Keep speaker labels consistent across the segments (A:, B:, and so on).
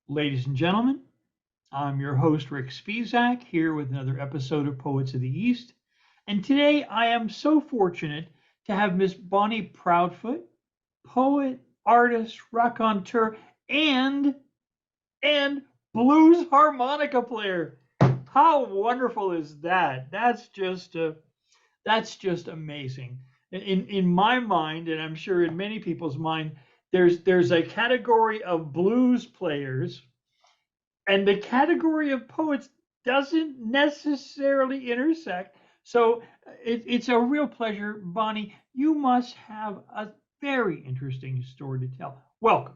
A: Ladies and gentlemen, I'm your host, Rick Spizak, here with another episode of Poets of the East. And today I am so fortunate to have Miss Bonnie Proudfoot, poet, artist, raconteur, and blues harmonica player. How wonderful is that? That's just amazing. In my mind, and I'm sure in many people's mind, there's a category of blues players, and the category of poets doesn't necessarily intersect. So it's a real pleasure, Bonnie. You must have a very interesting story to tell. Welcome.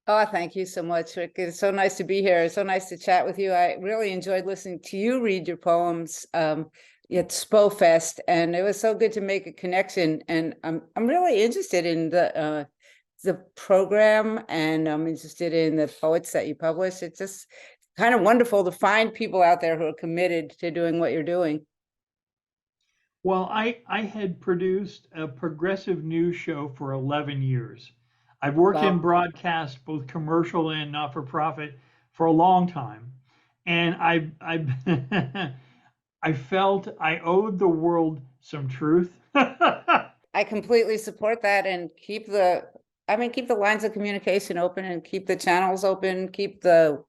B: Oh, thank you so much, Rick. It's so nice to be here. It's so nice to chat with you. I really enjoyed listening to you read your poems at SpoFest, and it was so good to make a connection. And I'm really interested in the program, and I'm interested in the poets that you publish. It's just kind of wonderful to find people out there who are committed to doing what you're doing.
A: Well, I had produced a progressive news show for 11 years. I've worked in
B: Wow.
A: broadcast, both commercial and not for profit, for a long time. And I I felt I owed the world some truth.
B: I completely support that, and keep the lines of communication open, and keep the channels open, keep the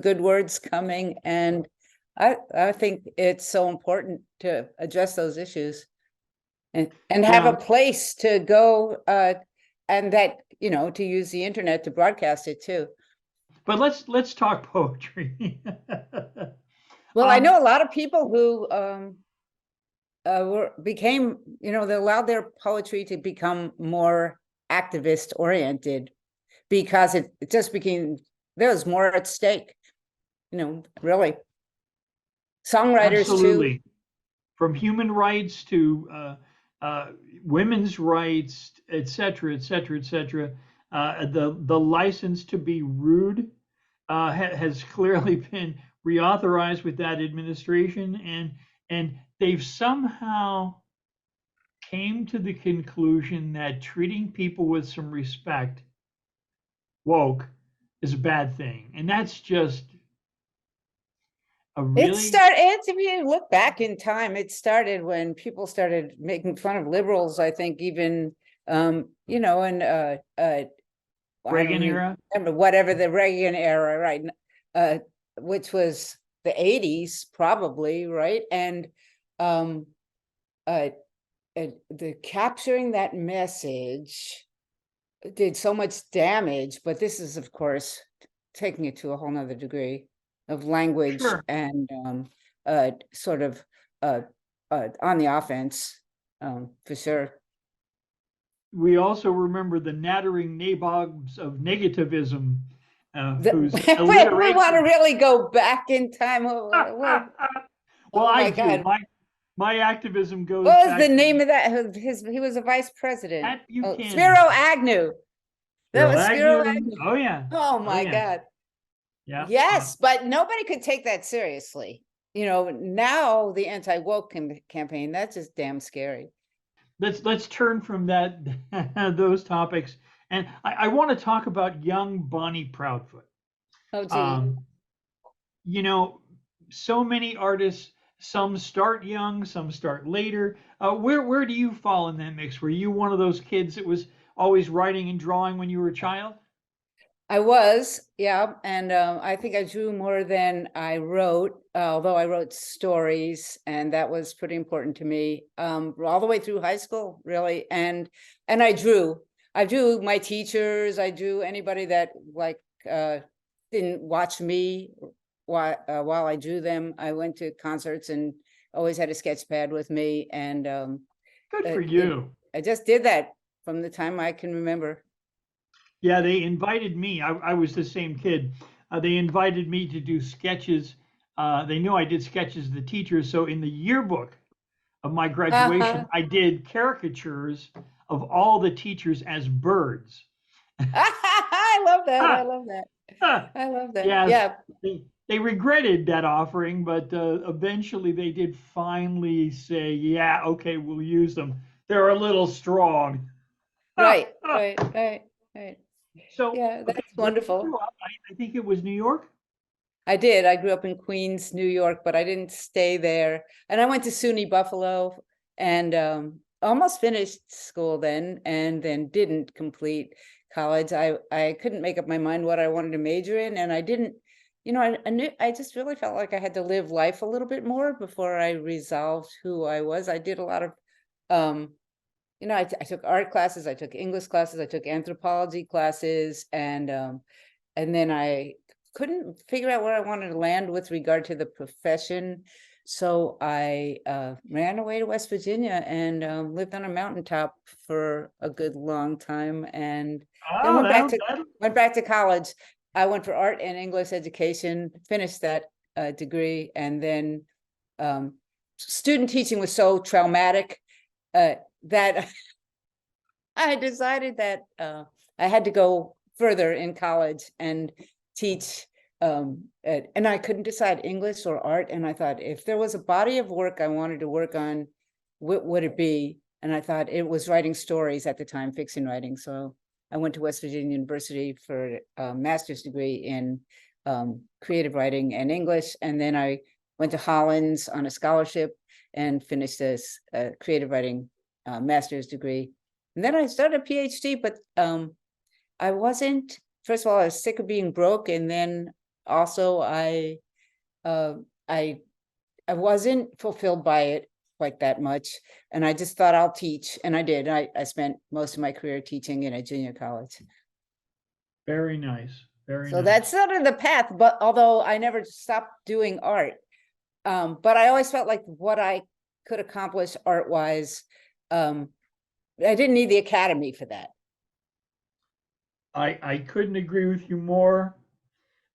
B: good words coming. And I think it's so important to address those issues and have a
A: Yeah,
B: place to go, and that, to use the internet to broadcast it too.
A: but let's talk poetry.
B: Well, I
A: um,
B: know a lot of people who became, they allowed their poetry to become more activist oriented, because it just became, there was more at stake, really. Songwriters too.
A: Absolutely. From human rights to women's rights, et cetera, et cetera, et cetera. The license to be rude has clearly been reauthorized with that administration, and they've somehow came to the conclusion that treating people with some respect, woke, is a bad thing, and that's just a really
B: If you look back in time, it started when people started making fun of liberals, I think, even, and I don't
A: Reagan
B: even
A: era.
B: remember, whatever, the Reagan era, right? Uh, which was the 80s, probably, right? And um, uh, the capturing that message did so much damage, but this is, of course, taking it to a whole nother degree of language,
A: Sure.
B: and sort of on the offense, for sure.
A: We also remember the nattering nabobs of negativism, whose
B: We want to
A: alliteration.
B: really go back in time.
A: Well,
B: Oh
A: I
B: my
A: do.
B: God.
A: My activism goes
B: What was the
A: back to
B: name of that? He was a vice president.
A: Pat
B: Oh,
A: Buchanan,
B: Spiro Agnew. That
A: Bill
B: was Spiro
A: Agnew.
B: Agnew.
A: Oh yeah,
B: Oh
A: oh
B: my
A: yeah,
B: God.
A: yeah, yeah.
B: Yes, but nobody could take that seriously. Now the anti-woke campaign, that's just damn scary.
A: Let's turn from that those topics, and I want to talk about young Bonnie Proudfoot.
B: Oh, gee.
A: Um, you know, so many artists. Some start young, some start later. Where do you fall in that mix? Were you one of those kids that was always writing and drawing when you were a child?
B: I was, yeah. And I think I drew more than I wrote, although I wrote stories, and that was pretty important to me, all the way through high school, really. And I drew my teachers, I drew anybody that, like, didn't watch me while I drew them. I went to concerts and always had a sketch pad with me. And
A: Good for
B: you know,
A: you.
B: I just did that from the time I can remember.
A: Yeah, they invited me. I was the same kid. They invited me to do sketches. They knew I did sketches of the teachers. So in the yearbook of my graduation, I did caricatures of all the teachers as birds.
B: I love that. I
A: Ah,
B: love that.
A: ah.
B: I love that.
A: Yes,
B: Yeah.
A: they regretted that offering, but eventually they did finally say, yeah, okay, we'll use them. They're a little strong.
B: Right. Right. Right. Right.
A: So,
B: Yeah.
A: okay, Where did you
B: Wonderful.
A: grow up? I think it was New York.
B: I did. I grew up in Queens, New York, but I didn't stay there. And I went to SUNY Buffalo and almost finished school then, and then didn't complete college. I couldn't make up my mind what I wanted to major in, and I didn't, I knew I just really felt like I had to live life a little bit more before I resolved who I was. I did a lot of um, I took art classes, I took English classes, I took anthropology classes, and then I couldn't figure out where I wanted to land with regard to the profession. So I ran away to West Virginia and lived on a mountaintop for a good long time, and then
A: Oh, that'll
B: went back to college. I went for art and English education, finished that degree, and then student teaching was so traumatic that I decided that I had to go further in college and teach. And I couldn't decide English or art. And I thought, if there was a body of work I wanted to work on, what would it be? And I thought it was writing stories at the time, fiction writing. So I went to West Virginia University for a master's degree in creative writing and English. And then I went to Hollins on a scholarship and finished this creative writing master's degree. And then I started a PhD, but I wasn't, first of all, I was sick of being broke. And then also I wasn't fulfilled by it quite that much. And I just thought I'll teach. And I did. I spent most of my career teaching in a junior college.
A: very nice. Very
B: So
A: nice.
B: that's sort of the path, but although I never stopped doing art, but I always felt like what I could accomplish art-wise, I didn't need the academy for that.
A: I couldn't agree with you more.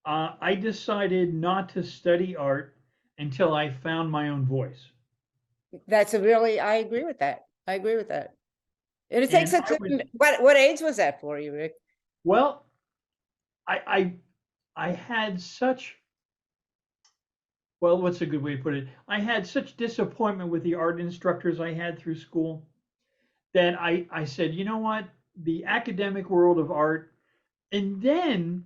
A: I decided not to study art until I found my own voice.
B: I agree with that. I agree with that. And it takes
A: And
B: a
A: I was,
B: certain, what age was that for you, Rick?
A: well, I I had such, well, what's a good way to put it? I had such disappointment with the art instructors I had through school that I said, you know what? The academic world of art, and then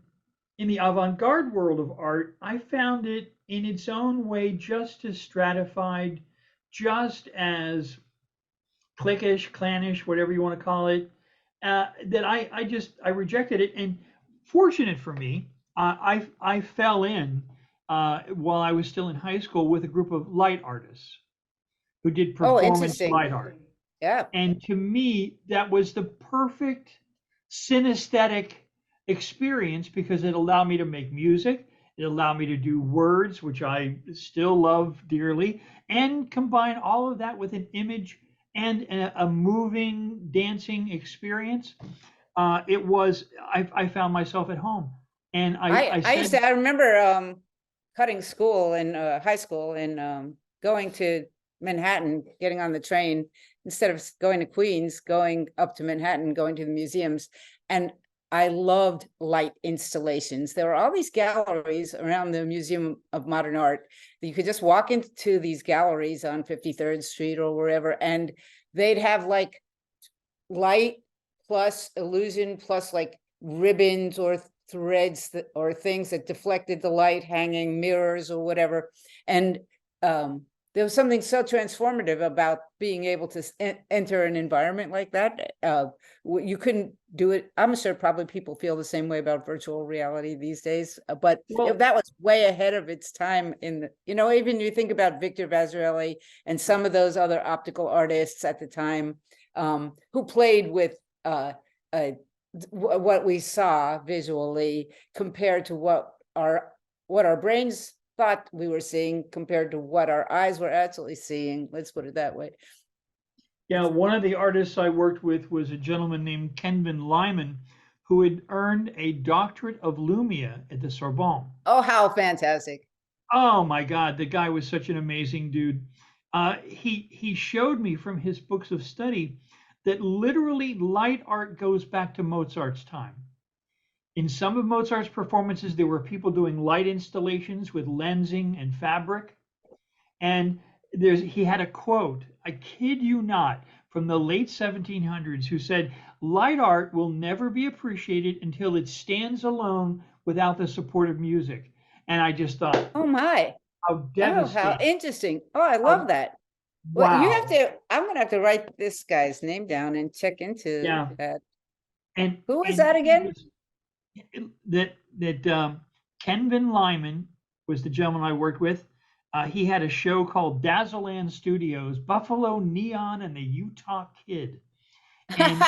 A: in the avant-garde world of art, I found it in its own way just as stratified, just as cliquish, clannish, whatever you want to call it, that I rejected it. And fortunate for me, I fell in while I was still in high school with a group of light artists who did
B: Oh,
A: performance
B: interesting.
A: light art.
B: Yeah.
A: And to me, that was the perfect synesthetic experience because it allowed me to make music. It allowed me to do words, which I still love dearly, and combine all of that with an image and a moving, dancing experience. I found myself at home. And I said,
B: I remember cutting school in high school and going to Manhattan, getting on the train instead of going to Queens, going up to Manhattan, going to the museums. And I loved light installations. There were all these galleries around the Museum of Modern Art that you could just walk into these galleries on 53rd Street or wherever, and they'd have like light plus illusion plus like ribbons or threads that, or things that deflected the light, hanging mirrors or whatever. And there was something so transformative about being able to enter an environment like that. You couldn't do it. I'm sure probably people feel the same way about virtual reality these days, but
A: well,
B: that was way ahead of its time in the, even you think about Victor Vasarely and some of those other optical artists at the time who played with what we saw visually compared to what our brains thought we were seeing compared to what our eyes were actually seeing. Let's put it that way.
A: yeah, one of the artists I worked with was a gentleman named Kenvin Lyman, who had earned a doctorate of Lumia at the Sorbonne.
B: Oh, how fantastic.
A: Oh my God, the guy was such an amazing dude. He showed me from his books of study that literally light art goes back to Mozart's time. In some of Mozart's performances, there were people doing light installations with lensing and fabric. And he had a quote, I kid you not, from the late 1700s, who said, light art will never be appreciated until it stands alone without the support of music. And I just thought,
B: Oh my.
A: how
B: Oh, how
A: devastating.
B: interesting. Oh, I love
A: How,
B: that. Well, you have
A: wow.
B: to, I'm gonna have to write this guy's name down and check into
A: Yeah.
B: that.
A: And
B: Who was
A: and
B: that
A: he
B: again?
A: was that Ken Van Lyman was the gentleman I worked with. He had a show called Dazzleland Studios, Buffalo Neon and the Utah Kid. And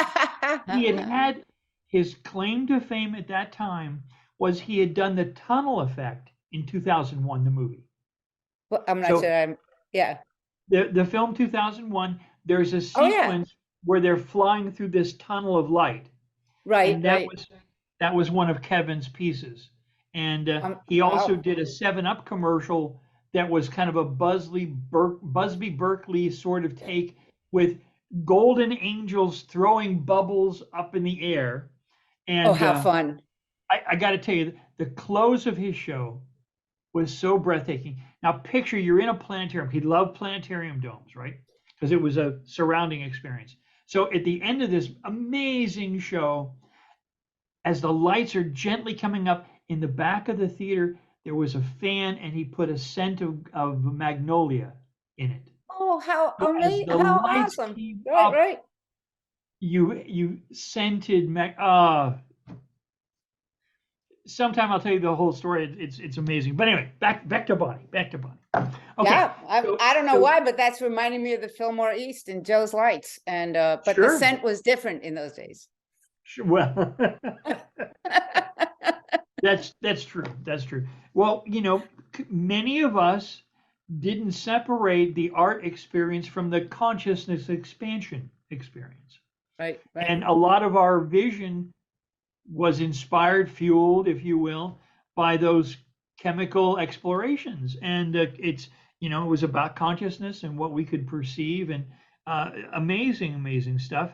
A: he had his claim to fame at that time was he had done the tunnel effect in 2001, the movie.
B: Well, I'm not
A: So
B: sure yeah.
A: the film 2001, there's a
B: Oh, yeah.
A: sequence where they're flying through this tunnel of light,
B: Right,
A: and
B: right.
A: that was one of Kevin's pieces. And he also
B: Wow.
A: did a 7-Up commercial that was kind of a Busby Berkeley sort of take with golden angels throwing bubbles up in the air.
B: Oh,
A: And
B: how fun.
A: I got to tell you, the close of his show was so breathtaking. Now, picture you're in a planetarium. He loved planetarium domes, right? Because it was a surrounding experience. So at the end of this amazing show, as the lights are gently coming up in the back of the theater, there was a fan and he put a scent of magnolia in it.
B: Oh, how
A: So as
B: amazing.
A: the
B: How
A: lights
B: awesome.
A: came
B: Right,
A: up,
B: right.
A: you scented sometime I'll tell you the whole story. It's amazing. But anyway, back to Bonnie. Back to Bonnie. Okay.
B: Yeah, I don't know
A: So
B: why, but that's reminding me of the Fillmore East and Joe's Lights. And but the
A: sure.
B: scent was different in those days.
A: Sure. Well, that's true. That's true. Well, many of us didn't separate the art experience from the consciousness expansion experience.
B: Right, right.
A: And a lot of our vision was inspired, fueled, if you will, by those chemical explorations. And it was about consciousness and what we could perceive and amazing, amazing stuff.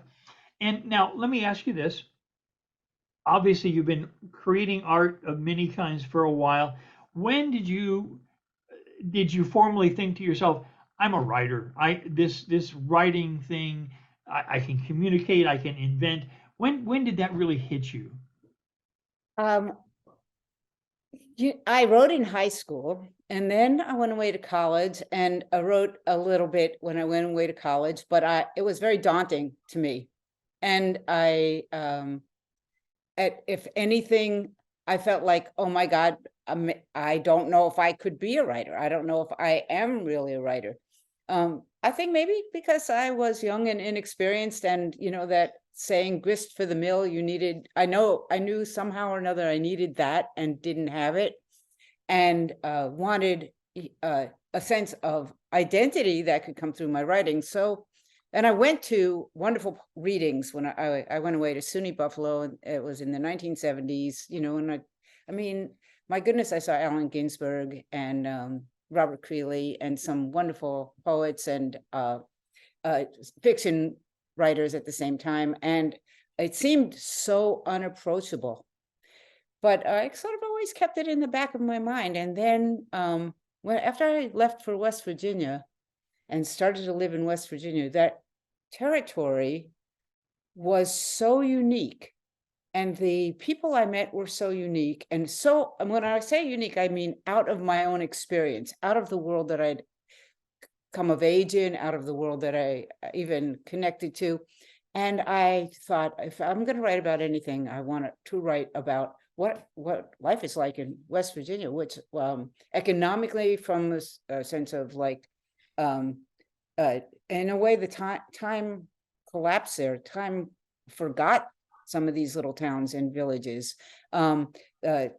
A: And now let me ask you this. Obviously, you've been creating art of many kinds for a while. When did you formally think to yourself, I'm a writer. This writing thing, I can communicate, I can invent. When did that really hit you?
B: Um, I wrote in high school, and then I went away to college, and I wrote a little bit when I went away to college, but it was very daunting to me. And if anything, I felt like, oh my God, I don't know if I could be a writer. I don't know if I am really a writer. I think maybe because I was young and inexperienced, and that saying grist for the mill, I knew somehow or another I needed that and didn't have it, and wanted a sense of identity that could come through my writing. So, and I went to wonderful readings when I went away to SUNY Buffalo, and it was in the 1970s, and I mean, my goodness, I saw Allen Ginsberg and Robert Creeley and some wonderful poets and fiction writers at the same time. And it seemed so unapproachable, but I sort of always kept it in the back of my mind. And then after I left for West Virginia and started to live in West Virginia, that territory was so unique. And the people I met were so unique. And when I say unique, I mean out of my own experience, out of the world that I'd come of age in, out of the world that I even connected to. And I thought, if I'm going to write about anything, I want to write about what life is like in West Virginia, which economically, from this sense of like, in a way, the time collapsed there. Time forgot some of these little towns and villages. From a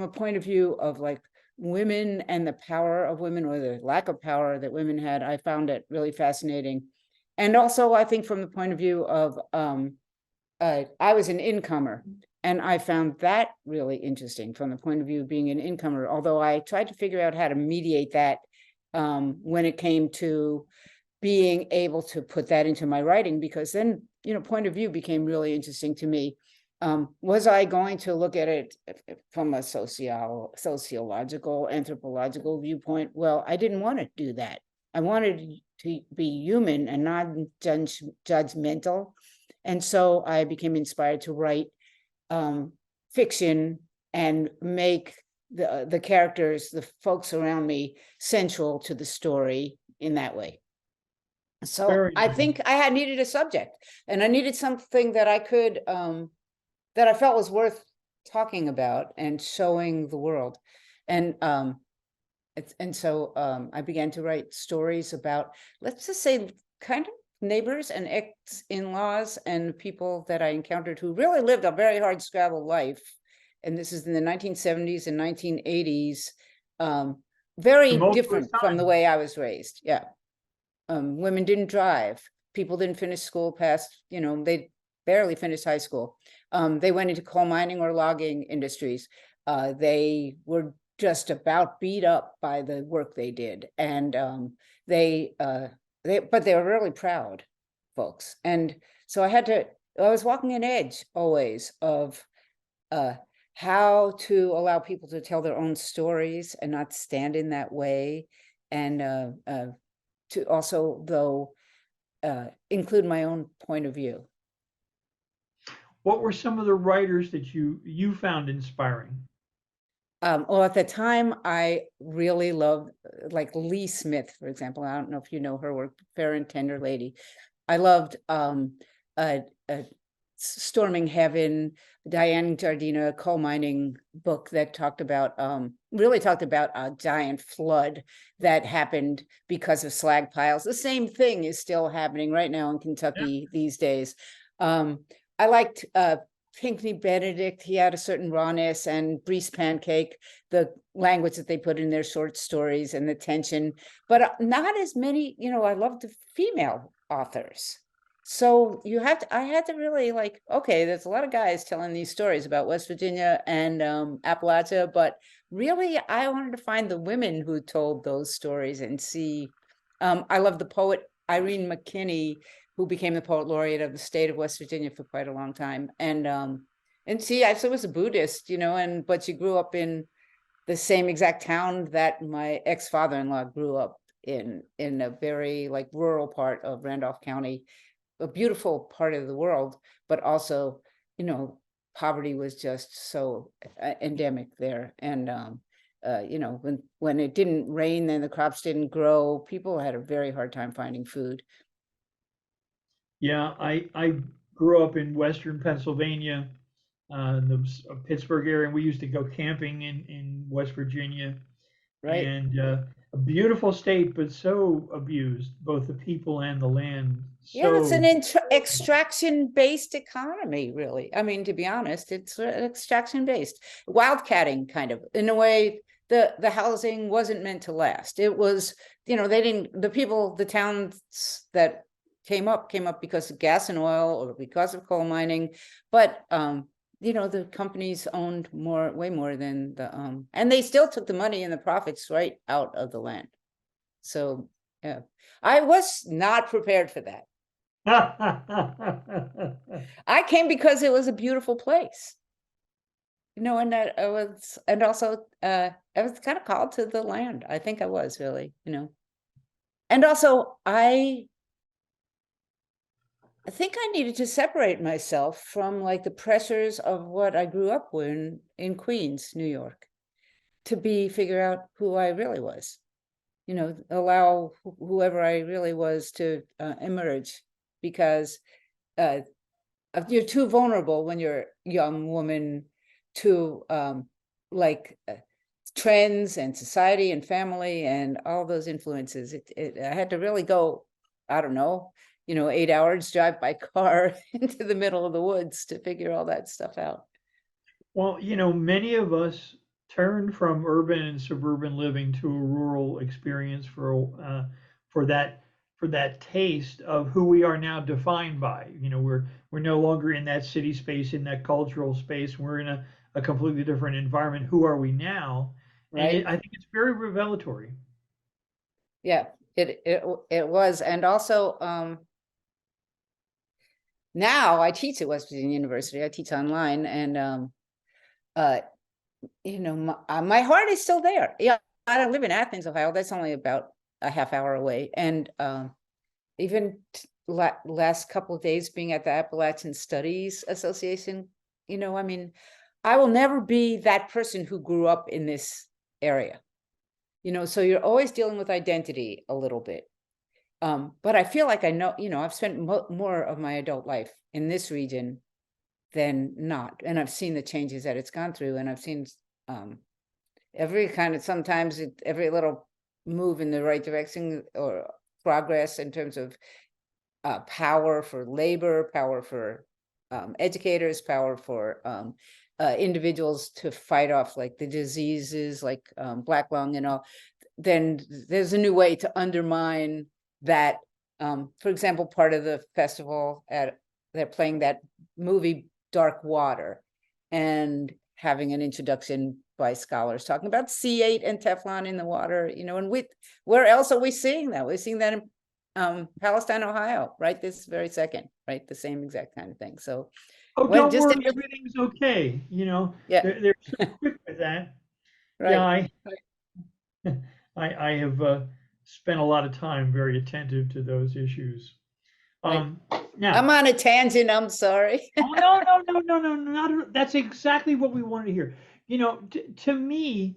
B: point of view of like women and the power of women, or the lack of power that women had, I found it really fascinating. And also, I think from the point of view of, I was an incomer, and I found that really interesting from the point of view of being an incomer, although I tried to figure out how to mediate that when it came to being able to put that into my writing, because then, point of view became really interesting to me. Was I going to look at it from a sociological, anthropological viewpoint? Well, I didn't want to do that. I wanted to be human and not judgmental. And so I became inspired to write fiction and make the characters, the folks around me, central to the story in that way. So
A: Very
B: I
A: nice.
B: think I had needed a subject, and I needed something that I could that I felt was worth talking about and showing the world. And so I began to write stories about, let's just say, kind of neighbors and ex-in-laws and people that I encountered who really lived a very hard scrabble life. And this is in the 1970s and 1980s. Very
A: Tumultuous
B: different from the
A: time.
B: way I was raised. Yeah. Women didn't drive. People didn't finish school past, they barely finished high school. They went into coal mining or logging industries. They were just about beat up by the work they did. And but they were really proud folks. And so I was walking an edge always of how to allow people to tell their own stories and not stand in that way. And to also, though, include my own point of view.
A: What were some of the writers that you found inspiring?
B: Well, at the time, I really loved, like Lee Smith, for example. I don't know if you know her work, Fair and Tender Lady. I loved uh, Storming Heaven, Diane Giardina coal mining book that really talked about a giant flood that happened because of slag piles. The same thing is still happening right now in Kentucky these days. I liked Pinckney Benedict. He had a certain rawness, and Breeze Pancake, the language that they put in their short stories and the tension, but not as many, I loved the female authors. So I had to really okay, there's a lot of guys telling these stories about West Virginia and Appalachia, but really I wanted to find the women who told those stories and see. I love the poet Irene McKinney, who became the Poet Laureate of the state of West Virginia for quite a long time. And see, I was a Buddhist, but she grew up in the same exact town that my ex-father-in-law grew up in a very rural part of Randolph County, a beautiful part of the world, but also, poverty was just so endemic there. And when it didn't rain and the crops didn't grow, people had a very hard time finding food.
A: Yeah, I grew up in Western Pennsylvania, the Pittsburgh area, and we used to go camping in West Virginia,
B: Right.
A: and a beautiful state, but so abused, both the people and the land.
B: Yeah, it's an
A: So
B: extraction-based economy, really. I mean, to be honest, it's extraction-based, wildcatting kind of, in a way. The housing wasn't meant to last. It was, the towns that came up because of gas and oil or because of coal mining, but the companies owned way more than and they still took the money and the profits right out of the land. So yeah, I was not prepared for that. I came because it was a beautiful place, and that I was, and also I was kind of called to the land. I think I was really, and also I think I needed to separate myself from the pressures of what I grew up in Queens, New York, to figure out who I really was, allow whoever I really was to emerge, because you're too vulnerable when you're a young woman to trends and society and family and all those influences. I had to really go, I don't know, 8 hours drive by car into the middle of the woods to figure all that stuff out.
A: Well, many of us turn from urban and suburban living to a rural experience for that taste of who we are now defined by. We're no longer in that city space, in that cultural space. We're in a completely different environment. Who are we now? And
B: Right.
A: I think it's very revelatory.
B: Yeah, it was. And also now I teach at West Virginia University. I teach online, and my heart is still there. Yeah, I don't live in Athens, Ohio. That's only about a half hour away. And even last couple of days being at the Appalachian Studies Association, I mean, I will never be that person who grew up in this area, so you're always dealing with identity a little bit. But I feel like I know, I've spent more of my adult life in this region than not. And I've seen the changes that it's gone through, and I've seen sometimes every little move in the right direction or progress in terms of power for labor, power for educators, power for individuals to fight off like the diseases like black lung and all. Then there's a new way to undermine that. For example, part of the festival they're playing that movie Dark Water and having an introduction by scholars talking about C8 and Teflon in the water, and where else are we seeing that? We're seeing that in Palestine, Ohio, right this very second, right? The same exact kind of thing. So
A: don't worry, everything's okay.
B: Yeah,
A: they're so quick with that.
B: right.
A: Yeah, I have spent a lot of time very attentive to those issues.
B: Right.
A: Now
B: I'm on a tangent. I'm sorry.
A: oh, no, not that's exactly what we wanted to hear. To me,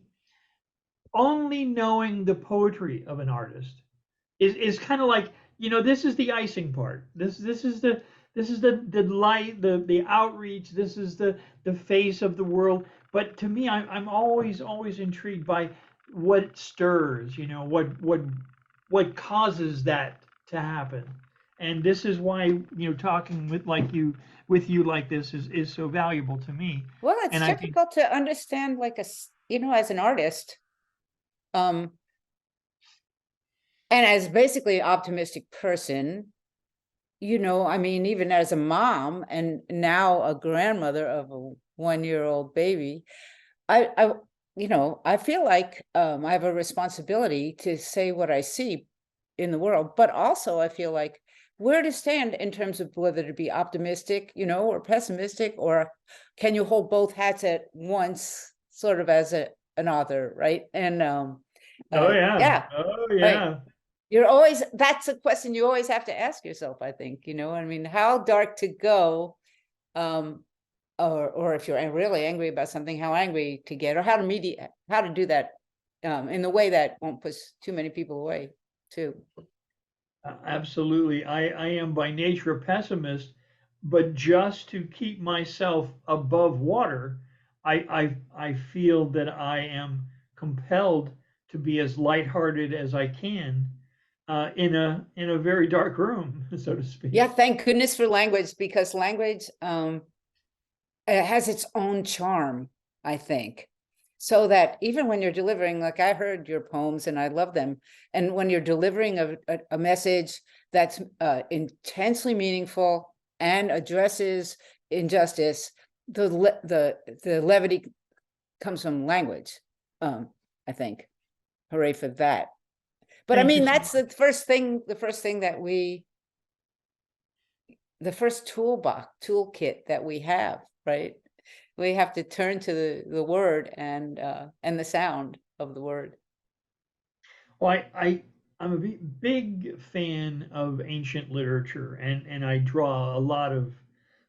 A: only knowing the poetry of an artist is kind of like, this is the icing part. This is the light, the outreach. This is the face of the world. But to me, I'm always intrigued by what stirs, what causes that to happen. And this is why, talking with you like this is so valuable to me.
B: Well, it's
A: And I think,
B: difficult to understand, like as an artist, and as basically an optimistic person, I mean, even as a mom and now a grandmother of a 1-year-old baby, I feel like I have a responsibility to say what I see in the world, but also I feel like where to stand in terms of whether to be optimistic, or pessimistic, or can you hold both hats at once, sort of as an author, right? And
A: oh yeah,
B: yeah,
A: oh
B: right.
A: yeah.
B: That's a question you always have to ask yourself, I think, I mean, how dark to go, or if you're really angry about something, how angry to get, or how to do that in the way that won't push too many people away too.
A: Absolutely. I am by nature a pessimist, but just to keep myself above water, I feel that I am compelled to be as lighthearted as I can in a very dark room, so to speak.
B: Yeah, thank goodness for language, because language it has its own charm, I think. So that even when you're delivering, like I heard your poems and I love them, and when you're delivering a message that's intensely meaningful and addresses injustice, the levity comes from language. I think, hooray for that. But I
A: Thank you
B: mean,
A: so
B: that's
A: much.
B: the first thing the first toolkit that we have, right? We have to turn to the word and the sound of the word.
A: Well, I'm a big fan of ancient literature, and I draw a lot of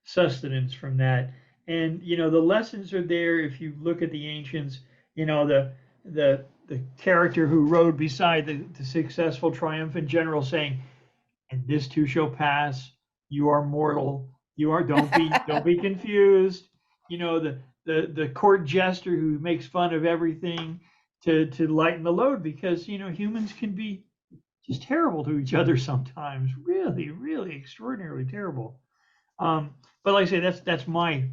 A: sustenance from that. And the lessons are there if you look at the ancients. The character who rode beside the successful triumphant general saying, "And this too shall pass. You are mortal. Don't be confused." The court jester who makes fun of everything to lighten the load, because humans can be just terrible to each other sometimes, really, really extraordinarily terrible. But like I say, that's my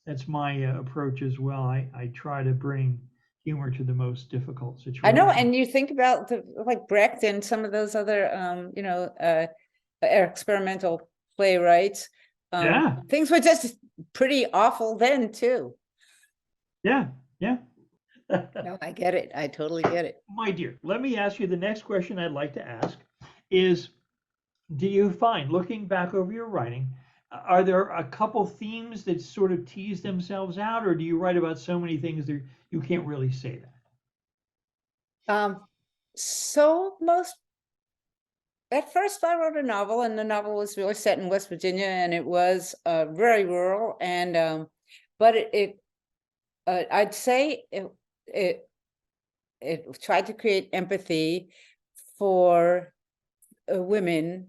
A: approach as well. I try to bring humor to the most difficult
B: I know,
A: situations.
B: and you think about like Brecht and some of those other experimental playwrights.
A: Yeah,
B: Things were just pretty awful then too.
A: yeah, yeah.
B: No, I get it. I totally get it.
A: My dear, let me ask you the next question I'd like to ask is, do you find, looking back over your writing, are there a couple themes that sort of tease themselves out, or do you write about so many things that you can't really say that?
B: So most at first I wrote a novel, and the novel was really set in West Virginia, and it was very rural, and but I'd say it it tried to create empathy for women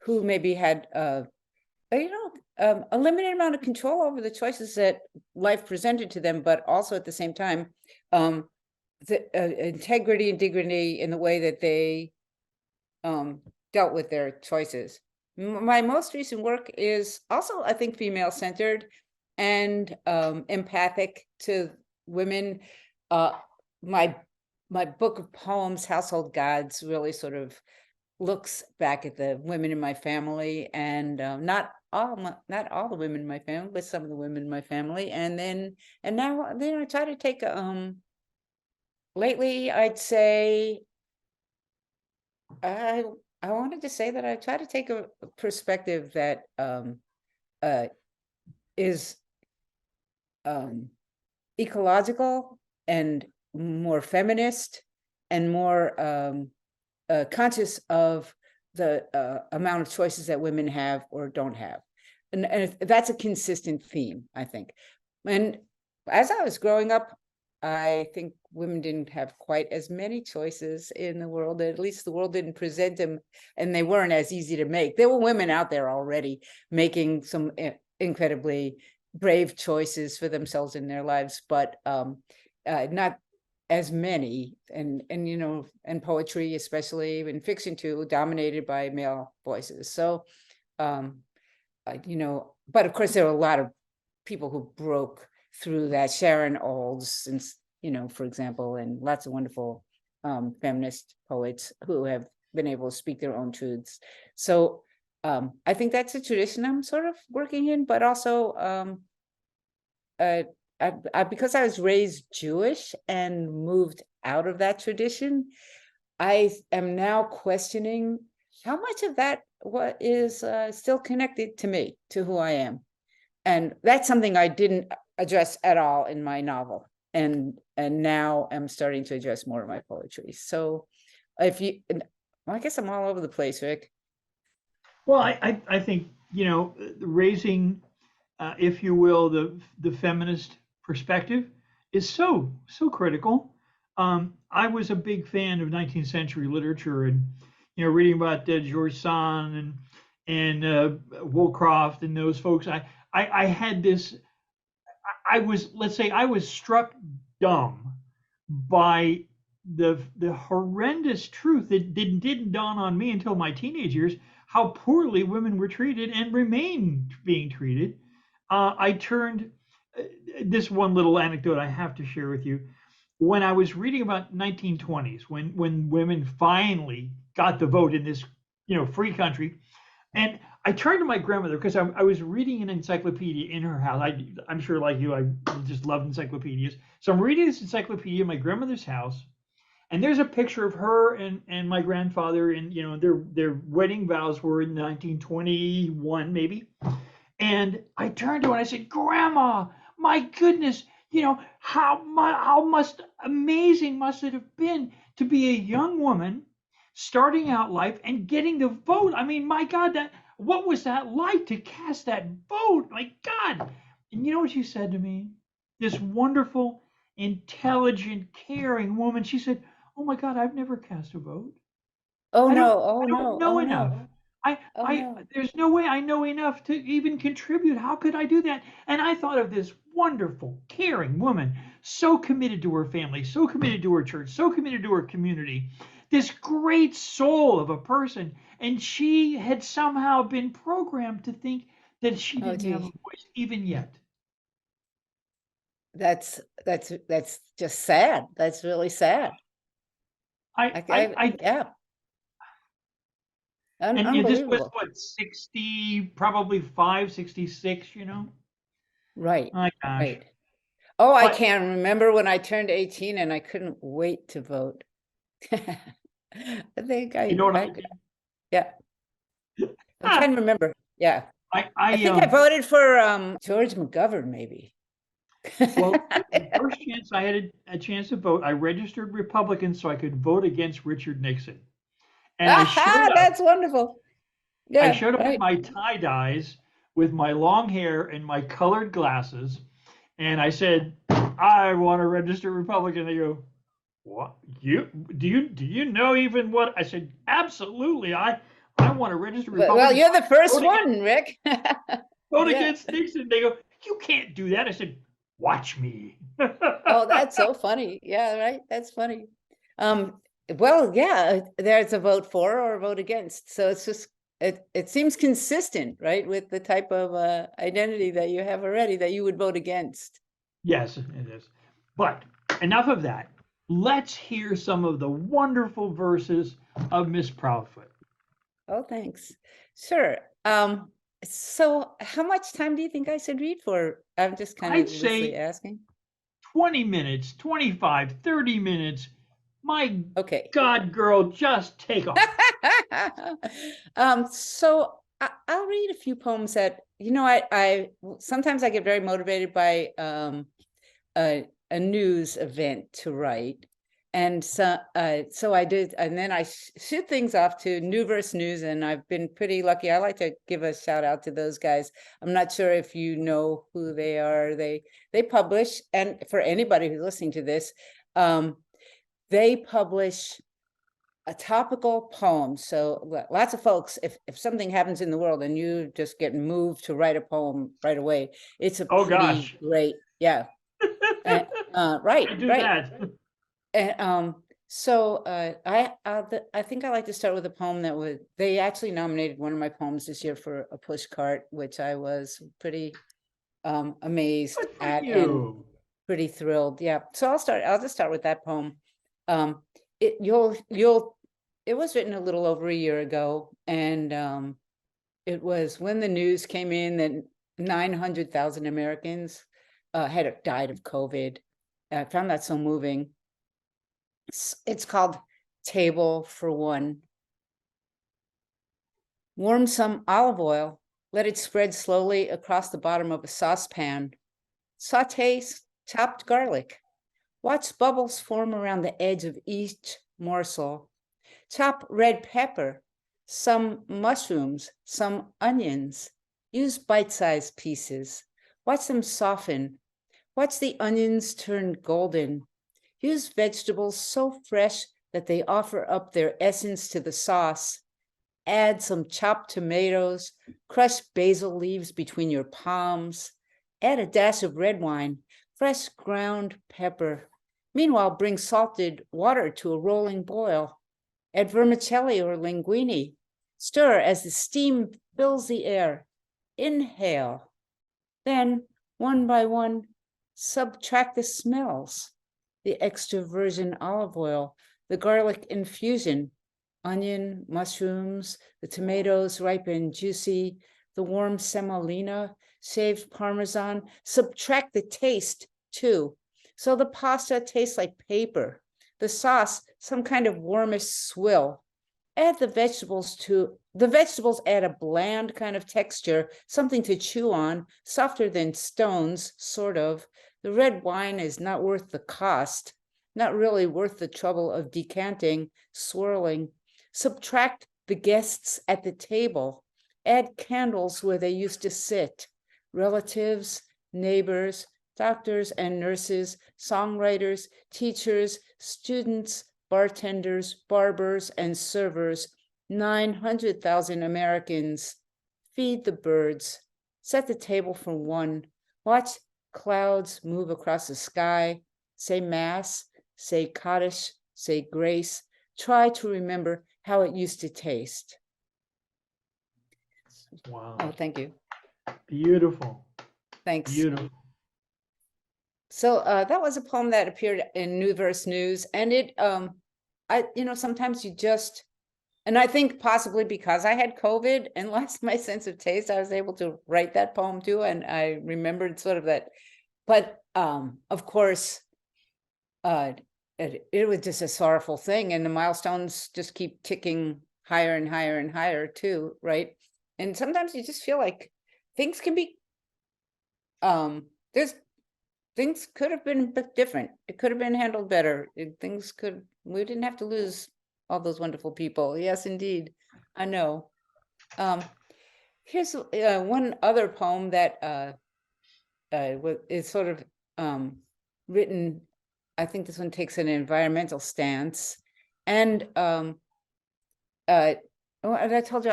B: who maybe had a limited amount of control over the choices that life presented to them, but also at the same time, the integrity and dignity in the way that they dealt with their choices. My most recent work is also, I think, female-centered and empathic to women. My book of poems, Household Gods, really sort of looks back at the women in my family, and not all the women in my family, but some of the women in my family. And now I try to take lately, I'd say I wanted to say that I try to take a perspective that is ecological and more feminist and more conscious of the amount of choices that women have or don't have. And that's a consistent theme, I think. And as I was growing up, I think women didn't have quite as many choices in the world. At least the world didn't present them, and they weren't as easy to make. There were women out there already making some incredibly brave choices for themselves in their lives, but not as many. And poetry, especially in fiction too, dominated by male voices. So but of course there are a lot of people who broke through that. Sharon Olds, and for example, and lots of wonderful feminist poets who have been able to speak their own truths. So I think that's a tradition I'm sort of working in, but also because I was raised Jewish and moved out of that tradition, I am now questioning how much of that what is still connected to me, to who I am. And that's something I didn't address at all in my novel. And now I'm starting to address more of my poetry. So I guess I'm all over the place, Rick.
A: Well, I think, raising, if you will, the feminist perspective is so critical. I was a big fan of 19th century literature, and reading about George Sand and Woolcroft and those folks. I had this. Let's say I was struck dumb by the horrendous truth that didn't dawn on me until my teenage years, how poorly women were treated and remain being treated. I turned this one little anecdote I have to share with you. When I was reading about 1920s, when women finally got the vote in this free country, and I turned to my grandmother because I was reading an encyclopedia in her house. I'm sure, like you, I just loved encyclopedias. So I'm reading this encyclopedia in my grandmother's house, and there's a picture of her and my grandfather, and their wedding vows were in 1921 maybe. And I turned to her and I said, "Grandma, my goodness, how must amazing must it have been to be a young woman starting out life and getting the vote? I mean, my God, what was that like to cast that vote? My God!" And you know what she said to me? This wonderful, intelligent, caring woman. She said, "Oh my God, I've never cast a vote.
B: Oh
A: I don't
B: no, oh
A: I don't
B: no,
A: know
B: oh
A: enough.
B: no,
A: I
B: oh
A: I
B: no.
A: there's no way I know enough to even contribute. How could I do that?" And I thought of this wonderful, caring woman, so committed to her family, so committed to her church, so committed to her community. This great soul of a person, and she had somehow been programmed to think that she
B: Oh
A: didn't have a
B: gee.
A: voice even yet.
B: That's just sad. That's really sad. Yeah,
A: And this was
B: unbelievable.
A: what, 60, probably 5, 66,
B: Right,
A: My gosh.
B: right. Oh, I
A: But
B: can remember when I turned 18 and I couldn't wait to vote. I think
A: you know what I did?
B: yeah, I'm
A: Ah,
B: trying to remember. Yeah.
A: I
B: I
A: I
B: think I voted for George McGovern, maybe.
A: well, the first chance I had a chance to vote, I registered Republican so I could vote against Richard Nixon. And
B: Aha, that's wonderful.
A: I
B: Yeah,
A: showed up in
B: right.
A: my tie dyes with my long hair and my colored glasses, and I said, "I want to register Republican." They go, "What? Do you know even what?" I said, "Absolutely. I want to register
B: Well,
A: Republican.
B: you're the first
A: Vote against
B: one, Rick.
A: vote
B: Yeah.
A: against Nixon." They go, "You can't do that." I said, "Watch me."
B: Oh, that's so funny. Yeah, right. That's funny. Um, well, yeah, there's a vote for or a vote against. So it's just it seems consistent, right, with the type of identity that you have already that you would vote against.
A: Yes, it is. But enough of that. Let's hear some of the wonderful verses of Miss Proudfoot.
B: Oh, thanks. Sure. So how much time do you think I should read for? I'm just kind
A: I'd
B: of loosely
A: say
B: asking.
A: 20 minutes, 25, 30 minutes. My
B: Okay.
A: God, girl, just take off.
B: So I'll read a few poems that, I sometimes I get very motivated by a news event to write. And so I did, and then I shoot things off to New Verse News, and I've been pretty lucky. I like to give a shout out to those guys. I'm not sure if you know who they are. They publish, and for anybody who's listening to this, they publish a topical poem. So lots of folks, if something happens in the world and you just get moved to write a poem right away, it's a
A: Oh,
B: pretty
A: gosh.
B: great, yeah. Right,
A: I do
B: right.
A: that.
B: And so I think I like to start with a poem that they actually nominated one of my poems this year for a push cart, which I was pretty amazed
A: Good for
B: at and
A: you.
B: pretty thrilled. Yeah. So I'll just start with that poem. It was written a little over a year ago, and it was when the news came in that 900,000 Americans had died of COVID. I found that so moving. It's called Table for One. Warm some olive oil. Let it spread slowly across the bottom of a saucepan. Saute chopped garlic. Watch bubbles form around the edge of each morsel. Chop red pepper, some mushrooms, some onions. Use bite-sized pieces. Watch them soften. Watch the onions turn golden. Use vegetables so fresh that they offer up their essence to the sauce. Add some chopped tomatoes, crush basil leaves between your palms. Add a dash of red wine, fresh ground pepper. Meanwhile, bring salted water to a rolling boil. Add vermicelli or linguine. Stir as the steam fills the air. Inhale. Then, one by one, subtract the smells. The extra virgin olive oil, the garlic infusion, onion, mushrooms, the tomatoes ripe and juicy, the warm semolina, shaved parmesan. Subtract the taste too. So the pasta tastes like paper. The sauce, some kind of warmish swill. Add the vegetables add a bland kind of texture, something to chew on, softer than stones, sort of. The red wine is not worth the cost, not really worth the trouble of decanting, swirling. Subtract the guests at the table. Add candles where they used to sit. Relatives, neighbors, doctors and nurses, songwriters, teachers, students, bartenders, barbers, and servers, 900,000 Americans. Feed the birds. Set the table for one. Watch clouds move across the sky. Say mass, say Kaddish, say grace. Try to remember how it used to taste.
A: Wow.
B: Oh, thank you.
A: Beautiful.
B: Thanks.
A: Beautiful.
B: So that was a poem that appeared in New Verse News, and sometimes you just, and I think possibly because I had COVID and lost my sense of taste, I was able to write that poem too, and I remembered sort of that. But of course, it was just a sorrowful thing, and the milestones just keep ticking higher and higher and higher too, right? And sometimes you just feel like things can be, there's things could have been a bit different. It could have been handled better. We didn't have to lose all those wonderful people. Yes, indeed. I know. Um, Here's one other poem that is sort of written. I think this one takes an environmental stance. And as I told you,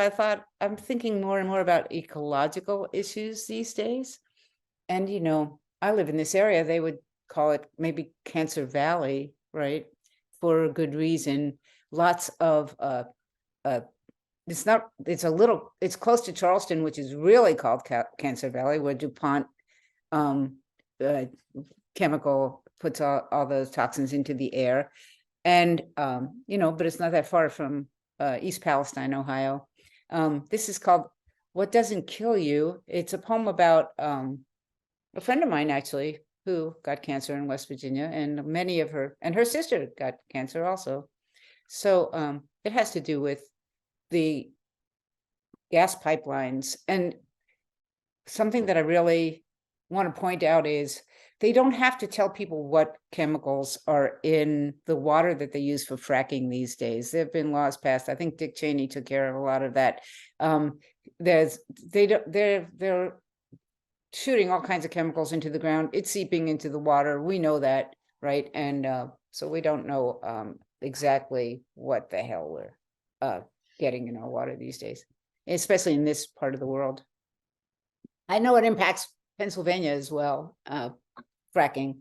B: I'm thinking more and more about ecological issues these days. And, I live in this area, they would call it maybe Cancer Valley, right? For a good reason. Lots of it's close to Charleston, which is really called Cancer Valley, where DuPont uh, chemical puts all those toxins into the air. And, but it's not that far from East Palestine, Ohio. This is called What Doesn't Kill You. It's a poem about a friend of mine, actually, who got cancer in West Virginia, and her sister got cancer also. So it has to do with the gas pipelines. And something that I really want to point out is they don't have to tell people what chemicals are in the water that they use for fracking these days. There have been laws passed. I think Dick Cheney took care of a lot of that. They're shooting all kinds of chemicals into the ground. It's seeping into the water. We know that, right? And so we don't know exactly what the hell we're getting in our water these days, especially in this part of the world. I know it impacts Pennsylvania as well, fracking.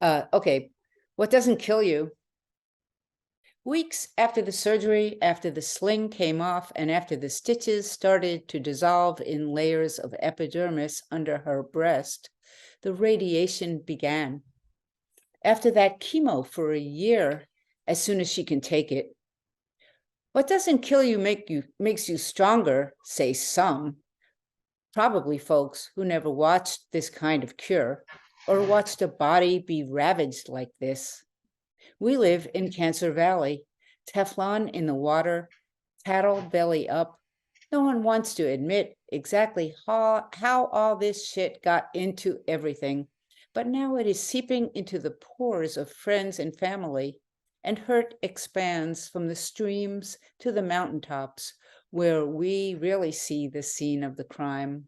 B: Okay, what doesn't kill you? Weeks after the surgery, after the sling came off, and after the stitches started to dissolve in layers of epidermis under her breast, the radiation began. After that, chemo for a year, as soon as she can take it. What doesn't kill you makes you stronger, say some. Probably folks who never watched this kind of cure or watched a body be ravaged like this. We live in Cancer Valley, Teflon in the water, tattle belly up. No one wants to admit exactly how all this shit got into everything, but now it is seeping into the pores of friends and family, and hurt expands from the streams to the mountaintops, where we really see the scene of the crime.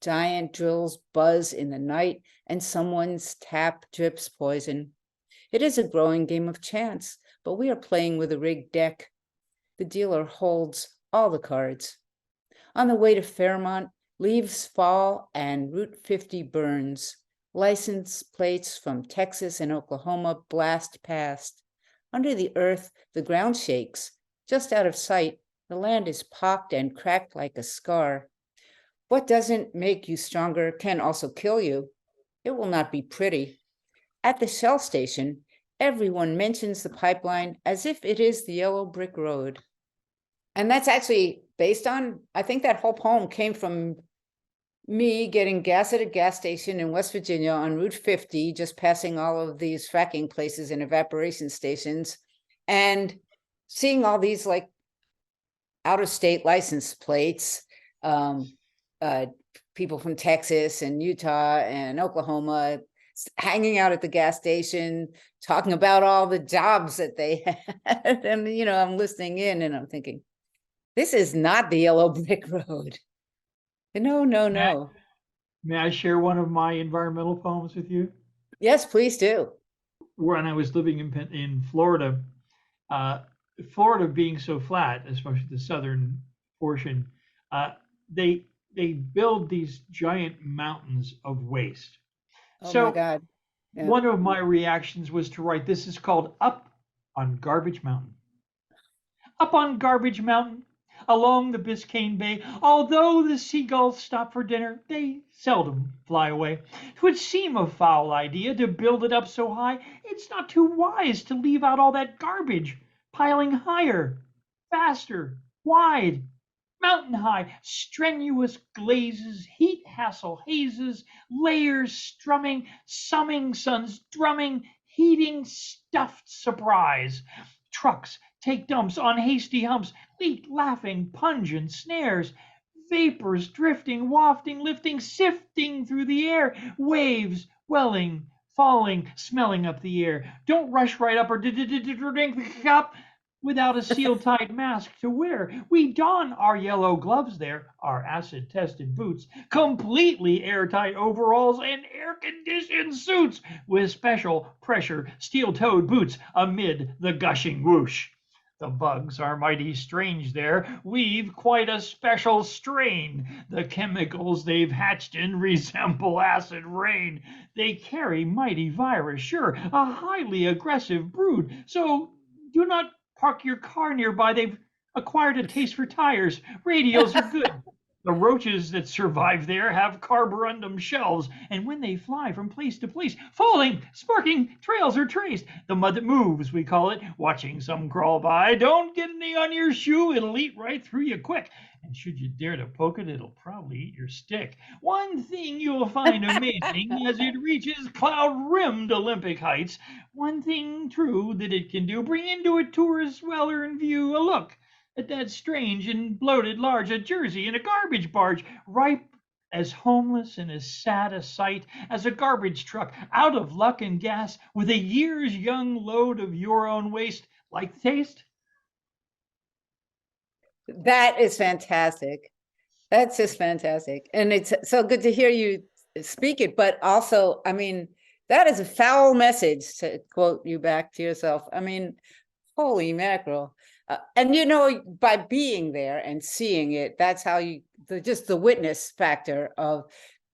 B: Giant drills buzz in the night, and someone's tap drips poison. It is a growing game of chance, but we are playing with a rigged deck. The dealer holds all the cards. On the way to Fairmont, leaves fall and Route 50 burns. License plates from Texas and Oklahoma blast past. Under the earth, the ground shakes. Just out of sight, the land is pocked and cracked like a scar. What doesn't make you stronger can also kill you. It will not be pretty. At the Shell station, everyone mentions the pipeline as if it is the yellow brick road. And that's actually based on, I think that whole poem came from me getting gas at a gas station in West Virginia on Route 50, just passing all of these fracking places and evaporation stations, and seeing all these like out-of-state license plates, people from Texas and Utah and Oklahoma hanging out at the gas station, talking about all the jobs that they had. And, I'm listening in and I'm thinking, this is not the yellow brick road. No, no, no.
A: May I share one of my environmental poems with you?
B: Yes, please do.
A: When I was living in Florida, uh, Florida being so flat, especially the southern portion, they build these giant mountains of waste.
B: Oh my
A: So
B: God. Yeah.
A: one of my reactions was to write, this is called Up on Garbage Mountain. Up on Garbage Mountain, along the Biscayne Bay, although the seagulls stop for dinner, they seldom fly away. 'Twould seem a foul idea to build it up so high. It's not too wise to leave out all that garbage, piling higher, faster, wide, mountain high, strenuous glazes, heat hassle hazes, layers strumming, summing suns drumming, heating stuffed surprise. Trucks take dumps on hasty humps, leak laughing pungent snares, vapors drifting, wafting, lifting, sifting through the air, waves welling, falling, smelling up the air. Don't rush right up or drink the cup. without a seal-tight mask to wear. We don our yellow gloves there, our acid-tested boots, completely airtight overalls, and air-conditioned suits with special pressure steel-toed boots amid the gushing whoosh. The bugs are mighty strange there, we've quite a special strain. The chemicals they've hatched in resemble acid rain. They carry mighty virus, sure, a highly aggressive brood. So do not park your car nearby. They've acquired a taste for tires. Radials are good. The roaches that survive there have carborundum shells, and when they fly from place to place, falling, sparking trails are traced. The mud that moves, we call it, watching some crawl by. Don't get any on your shoe, it'll eat right through you quick. And should you dare to poke it, it'll probably eat your stick. One thing you'll find amazing as it reaches cloud-rimmed Olympic heights, one thing true that it can do, bring into a tourist well-earned view a look at that strange and bloated large a Jersey in a garbage barge, ripe as homeless and as sad a sight as a garbage truck, out of luck and gas, with a year's young load of your own waste. Like the taste?
B: That is fantastic. That's just fantastic. And it's so good to hear you speak it, but also, I mean, that is a foul message, to quote you back to yourself. I mean, holy mackerel. And you know, by being there and seeing it, that's how you, just the witness factor of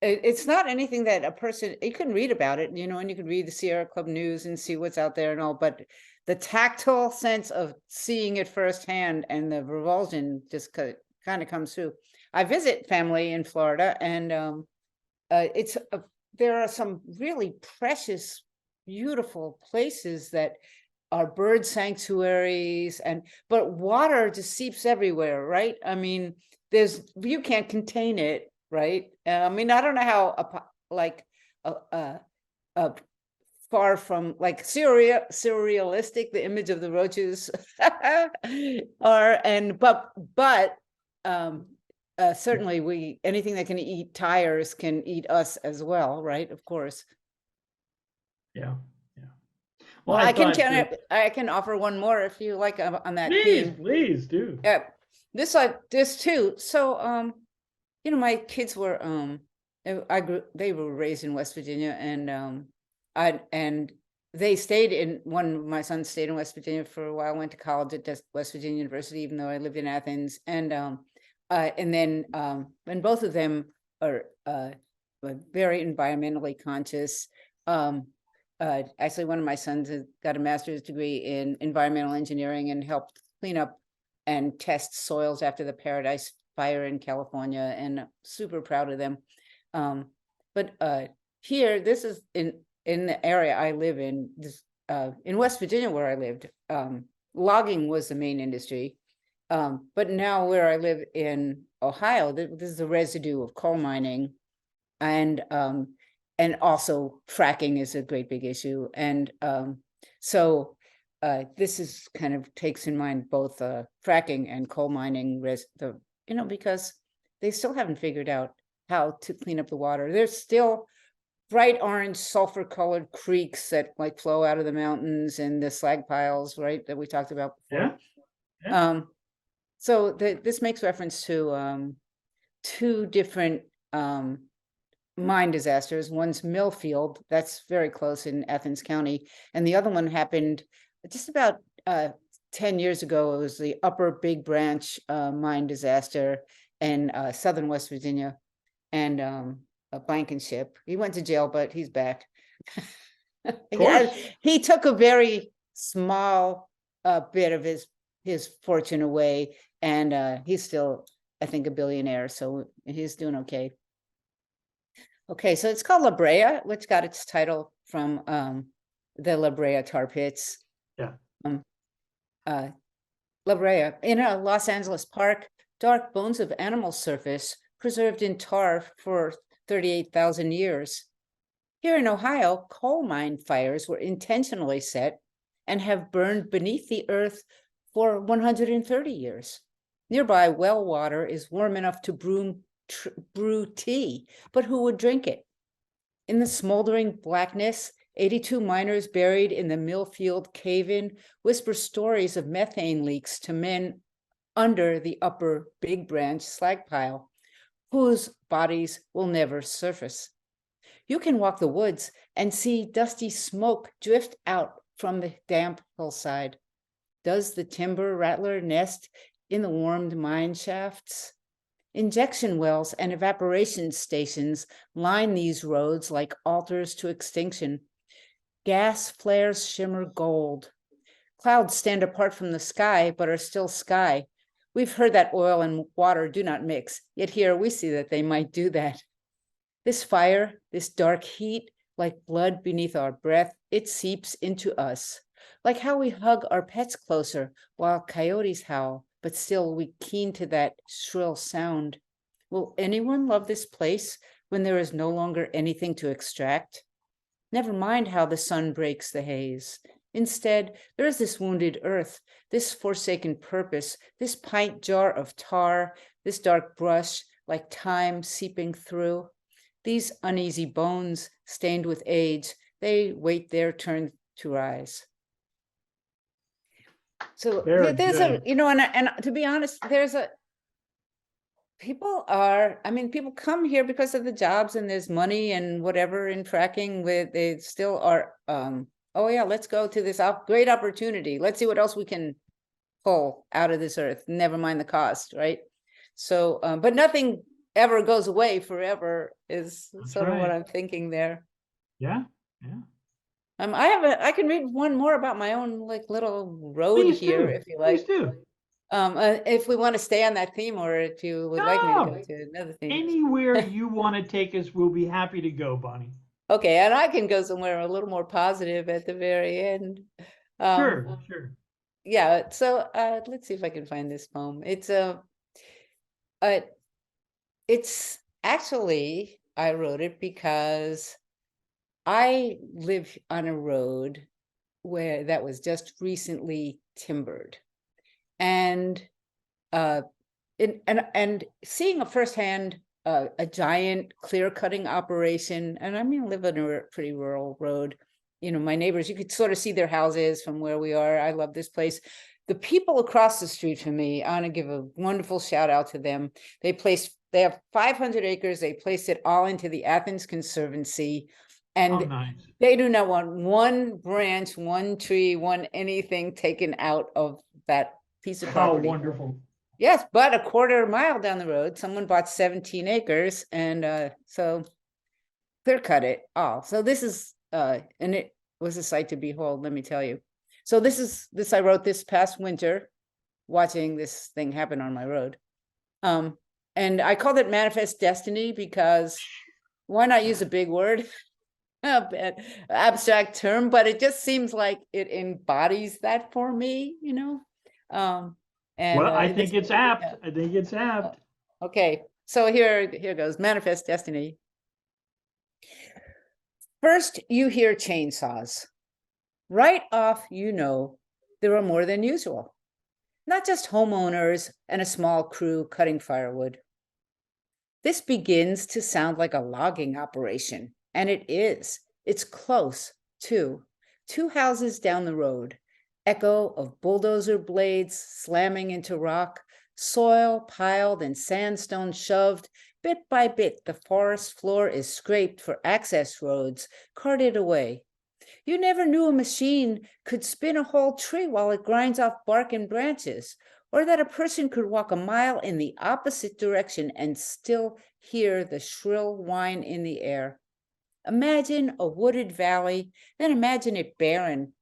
B: it's not anything that a person, you can read about it, you know, and you can read the Sierra Club News and see what's out there and all, but the tactile sense of seeing it firsthand and the revulsion just kind of comes through. I visit family in Florida, and it's there are some really precious, beautiful places that are bird sanctuaries, but water just seeps everywhere, right? I mean, you can't contain it, right? I mean, I don't know how far from like surrealistic the image of the roaches are, and but certainly anything that can eat tires can eat us as well, right? Of course.
A: Yeah. Well,
B: I can offer one more if you like on that theme.
A: Please do.
B: Yeah, this too. So you know, my kids were they were raised in West Virginia, and they stayed in one of my sons stayed in West Virginia for a while, went to college at West Virginia University, even though I lived in Athens, and then and both of them are very environmentally conscious. Actually, one of my sons has got a master's degree in environmental engineering and helped clean up and test soils after the Paradise Fire in California, and I'm super proud of them. But here, this is in the area I live in, in West Virginia where I lived, logging was the main industry. But now where I live in Ohio, this is the residue of coal mining, and also fracking is a great big issue. And so this is kind of takes in mind both fracking and coal mining, because they still haven't figured out how to clean up the water. There's still bright orange sulfur colored creeks that like flow out of the mountains, and the slag piles, right, that we talked about before. Yeah. So this makes reference to two different mine disasters. One's Millfield, that's very close in Athens County, and the other one happened just about 10 years ago. It was the Upper Big Branch mine disaster in southern West Virginia, and Blankenship. He went to jail, but he's back. He took a very small bit of his fortune away, and he's still, I think, a billionaire, so he's doing okay. Okay, so it's called La Brea, which got its title from the La Brea tar pits.
A: Yeah.
B: La Brea, in a Los Angeles park, dark bones of animal surface preserved in tar for 38,000 years. Here in Ohio, coal mine fires were intentionally set and have burned beneath the earth for 130 years. Nearby well water is warm enough to brew tea, but who would drink it? In the smoldering blackness, 82 miners buried in the Millfield cave-in whisper stories of methane leaks to men under the upper Big Branch slag pile, whose bodies will never surface. You can walk the woods and see dusty smoke drift out from the damp hillside. Does the timber rattler nest in the warmed mine shafts? Injection wells and evaporation stations line these roads like altars to extinction. Gas flares shimmer gold. Clouds stand apart from the sky, but are still sky. We've heard that oil and water do not mix, yet here we see that they might do that. This fire, this dark heat, like blood beneath our breath, it seeps into us. Like how we hug our pets closer while coyotes howl, but still we keen to that shrill sound. Will anyone love this place when there is no longer anything to extract? Never mind how the sun breaks the haze. Instead, there is this wounded earth, this forsaken purpose, this pint jar of tar, this dark brush like time seeping through. These uneasy bones stained with age, they wait their turn to rise. So there's a, and to be honest, people come here because of the jobs and there's money and whatever in tracking with, they still are, oh yeah, let's go to this great opportunity. Let's see what else we can pull out of this earth. Never mind the cost, right? So, but nothing ever goes away forever is sort of what I'm thinking there.
A: Yeah, yeah.
B: I can read one more about my own little road
A: Please
B: here,
A: do.
B: if you like.
A: Please do.
B: If we want to stay on that theme, or if you would like me to go to another theme.
A: Anywhere you want to take us, we'll be happy to go, Bonnie.
B: Okay, and I can go somewhere a little more positive at the very end.
A: Sure.
B: Yeah, so let's see if I can find this poem. It's actually, I wrote it because I live on a road that was just recently timbered, and seeing firsthand a giant clear cutting operation, and I live on a pretty rural road. My neighbors, you could sort of see their houses from where we are. I love this place. The people across the street from me, I want to give a wonderful shout out to them. They have 500 acres. They placed it all into the Athens Conservancy. And
A: nice.
B: They do not want one branch, one tree, one anything taken out of that piece of property.
A: Oh, wonderful.
B: Yes, but a quarter mile down the road, someone bought 17 acres, and so clear cut it all. So this is, and it was a sight to behold, let me tell you. So this I wrote this past winter, watching this thing happen on my road. And I called it Manifest Destiny because why not use a big word? Abstract term, but it just seems like it embodies that for me, And
A: I think it's apt. Yeah. I think it's apt.
B: Okay, so here goes. Manifest Destiny. First, you hear chainsaws. Right off, there are more than usual. Not just homeowners and a small crew cutting firewood. This begins to sound like a logging operation, and it is. It's close, too. 2 houses down the road. Echo of bulldozer blades slamming into rock, soil piled and sandstone shoved. Bit by bit, the forest floor is scraped for access roads, carted away. You never knew a machine could spin a whole tree while it grinds off bark and branches, or that a person could walk a mile in the opposite direction and still hear the shrill whine in the air. Imagine a wooded valley, then imagine it barren.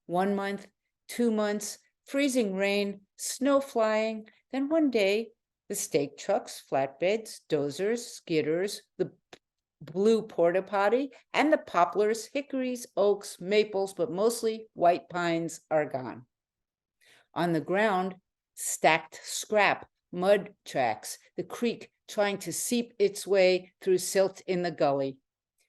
B: 1 month, 2 months, freezing rain, snow flying, then one day, the stake trucks, flatbeds, dozers, skidders, the blue porta potty, and the poplars, hickories, oaks, maples, but mostly white pines are gone. On the ground, stacked scrap, mud tracks, the creek trying to seep its way through silt in the gully.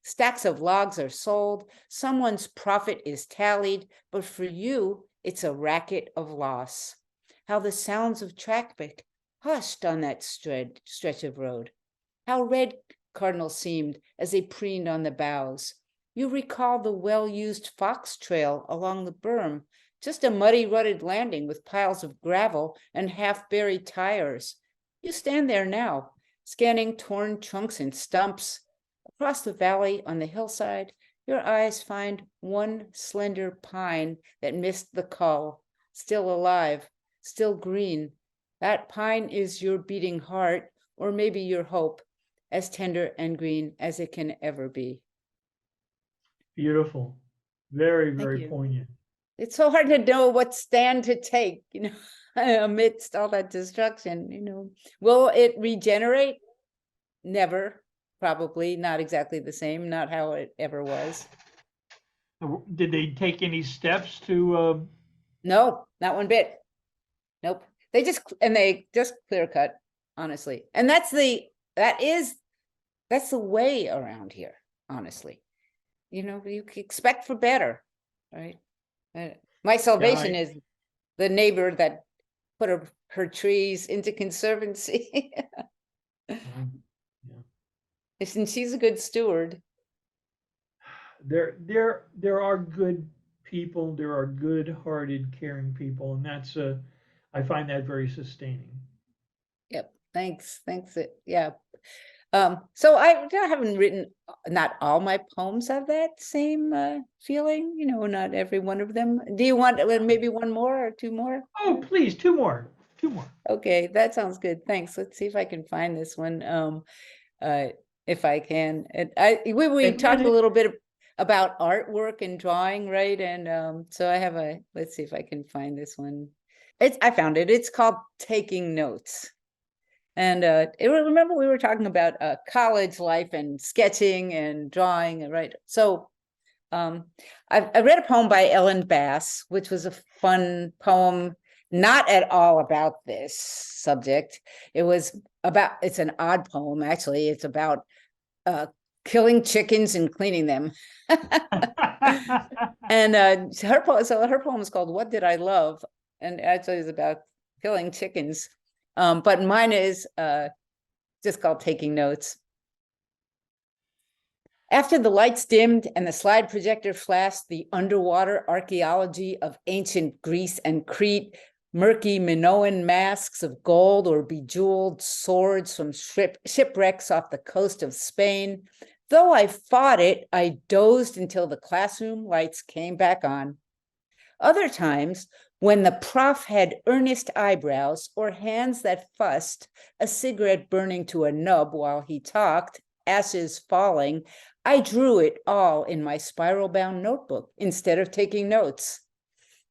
B: Stacks of logs are sold, someone's profit is tallied, but for you, it's a racket of loss. How the sounds of traffic hushed on that stretch of road. How red cardinals seemed as they preened on the boughs. You recall the well-used fox trail along the berm, just a muddy, rutted landing with piles of gravel and half-buried tires. You stand there now, scanning torn trunks and stumps. Across the valley on the hillside, your eyes find one slender pine that missed the cull, still alive, still green. That pine is your beating heart, or maybe your hope, as tender and green as it can ever be.
A: Beautiful. Very,
B: Thank
A: very
B: you.
A: poignant.
B: It's so hard to know what stand to take, amidst all that destruction. Will it regenerate? Never, probably not exactly the same, not how it ever was.
A: Did they take any steps to?
B: No, not one bit. Nope. They just clear cut, honestly. And that's the way around here, honestly. You expect for better, right? My salvation
A: Yeah,
B: is the neighbor that put her trees into conservancy.
A: yeah.
B: And she's a good steward.
A: There are good people. There are good-hearted, caring people, and I find that very sustaining.
B: Yep. Thanks. Yeah. So I haven't written, not all my poems have that same feeling, not every one of them. Do you want maybe one more or two more?
A: Oh, please, two more. Two more.
B: Okay, that sounds good. Thanks. Let's see if I can find this one. If I can. We talked a little bit about artwork and drawing, right? And so I have let's see if I can find this one. I found it. It's called Taking Notes. And remember we were talking about college life and sketching and drawing, right? So I read a poem by Ellen Bass, which was a fun poem, not at all about this subject. It's an odd poem, actually. It's about killing chickens and cleaning them. And her poem is called What Did I Love? And actually it's about killing chickens. But mine is just called Taking Notes. After the lights dimmed and the slide projector flashed the underwater archaeology of ancient Greece and Crete, murky Minoan masks of gold or bejeweled swords from shipwrecks off the coast of Spain, though I fought it, I dozed until the classroom lights came back on. Other times, when the prof had earnest eyebrows or hands that fussed, a cigarette burning to a nub while he talked, ashes falling, I drew it all in my spiral-bound notebook instead of taking notes.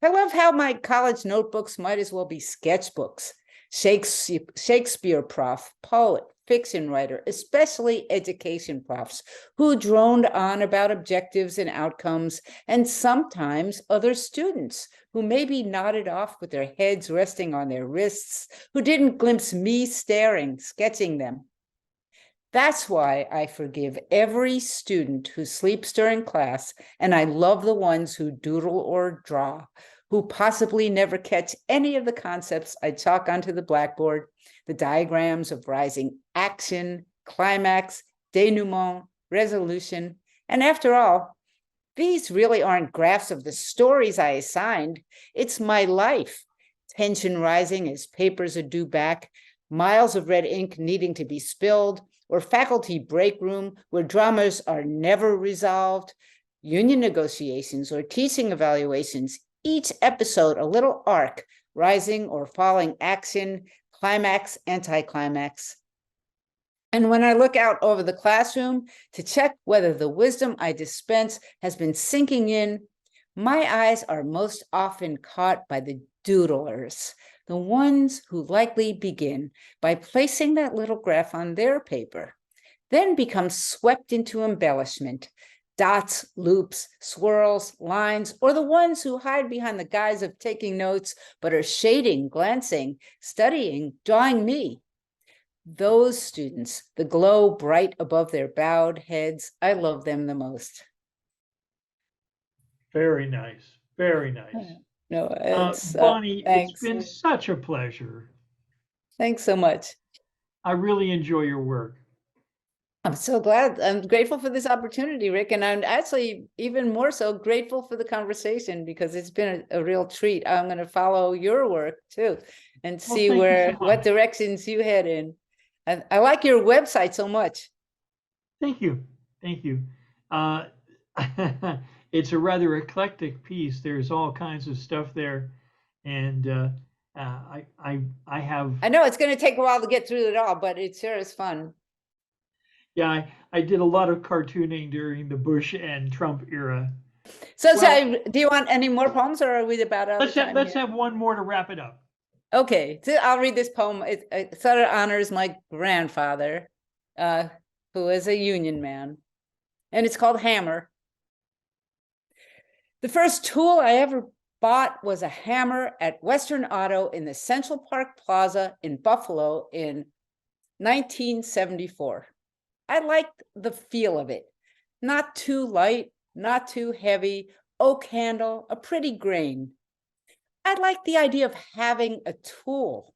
B: I love how my college notebooks might as well be sketchbooks. Shakespeare prof, poet, fiction writer, especially education profs, who droned on about objectives and outcomes, and sometimes other students who maybe nodded off with their heads resting on their wrists, who didn't glimpse me staring, sketching them. That's why I forgive every student who sleeps during class, and I love the ones who doodle or draw, who possibly never catch any of the concepts I chalk onto the blackboard, the diagrams of rising action, climax, denouement, resolution. And after all, these really aren't graphs of the stories I assigned. It's my life. Tension rising as papers are due back, miles of red ink needing to be spilled, or faculty break room where dramas are never resolved, union negotiations or teaching evaluations, each episode a little arc, rising or falling action, climax, anticlimax. And when I look out over the classroom to check whether the wisdom I dispense has been sinking in, my eyes are most often caught by the doodlers, the ones who likely begin by placing that little graph on their paper, then become swept into embellishment, dots, loops, swirls, lines, or the ones who hide behind the guise of taking notes, but are shading, glancing, studying, drawing me. Those students, the glow bright above their bowed heads, I love them the most.
A: Very nice. Very nice.
B: No, it's
A: Bonnie, it's
B: thanks.
A: been such a pleasure.
B: Thanks so much.
A: I really enjoy your work.
B: I'm so glad. I'm grateful for this opportunity, Rick. And I'm actually even more so grateful for the conversation because it's been a real treat. I'm going to follow your work too and
A: Well,
B: see
A: thank you so
B: what
A: much.
B: directions you head in. I like your website so much.
A: Thank you. Thank you. Uh, it's a rather eclectic piece. There's all kinds of stuff there, and I have
B: I know it's going to take a while to get through it all, but it sure is fun.
A: yeah I did a lot of cartooning during the Bush and Trump era.
B: So,
A: Well,
B: do you want any more poems or are we about out of time
A: let's
B: here?
A: have one more to wrap it up.
B: Okay, so I'll read this poem. It sort of honors my grandfather, who was a Union man, and it's called Hammer. The first tool I ever bought was a hammer at Western Auto in the Central Park Plaza in Buffalo in 1974. I liked the feel of it. Not too light, not too heavy, oak handle, a pretty grain. I liked the idea of having a tool.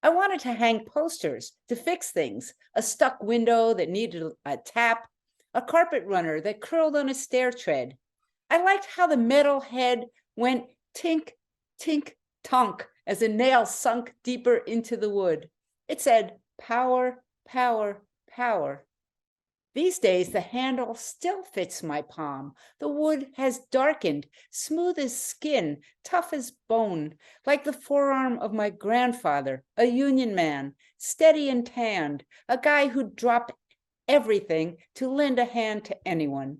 B: I wanted to hang posters to fix things, a stuck window that needed a tap, a carpet runner that curled on a stair tread. I liked how the metal head went tink, tink, tonk as the nail sunk deeper into the wood. It said, power, power, power. These days, the handle still fits my palm. The wood has darkened, smooth as skin, tough as bone, like the forearm of my grandfather, a Union man, steady and tanned, a guy who dropped everything to lend a hand to anyone.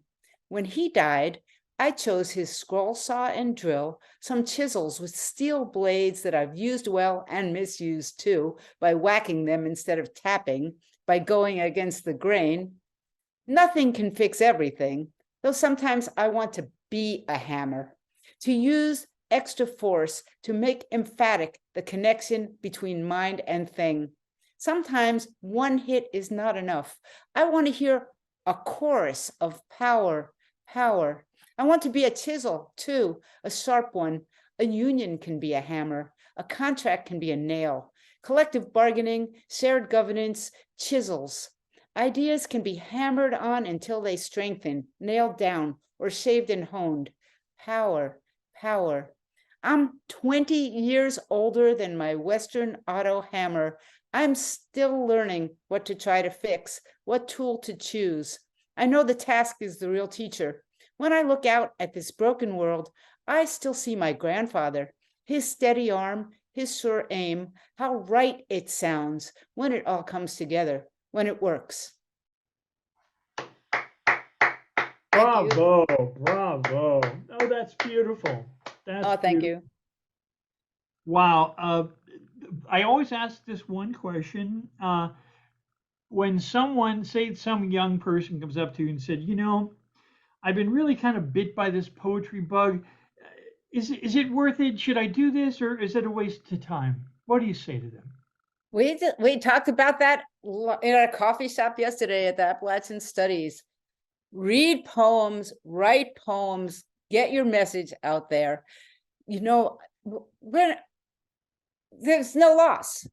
B: When he died, I chose his scroll saw and drill, some chisels with steel blades that I've used well and misused too, by whacking them instead of tapping, by going against the grain. Nothing can fix everything, though sometimes I want to be a hammer, to use extra force to make emphatic the connection between mind and thing. Sometimes one hit is not enough. I want to hear a chorus of power, power. I want to be a chisel, too, a sharp one. A union can be a hammer. A contract can be a nail. Collective bargaining, shared governance, chisels. Ideas can be hammered on until they strengthen, nailed down, or shaved and honed. Power, power. I'm 20 years older than my Western Auto hammer. I'm still learning what to try to fix, what tool to choose. I know the task is the real teacher. When I look out at this broken world, I still see my grandfather, his steady arm, his sure aim, how right it sounds when it all comes together, when it works.
A: Bravo, bravo. Oh, that's beautiful. That's
B: Thank
A: beautiful.
B: you.
A: Wow. I always ask this one question. When someone, say some young person comes up to you and said, you know, I've been really kind of bit by this poetry bug. Is it worth it? Should I do this or is it a waste of time? What do you say to them?
B: We talked about that in our coffee shop yesterday at the Appalachian Studies. Read poems, write poems, get your message out there. You know, when there's no loss.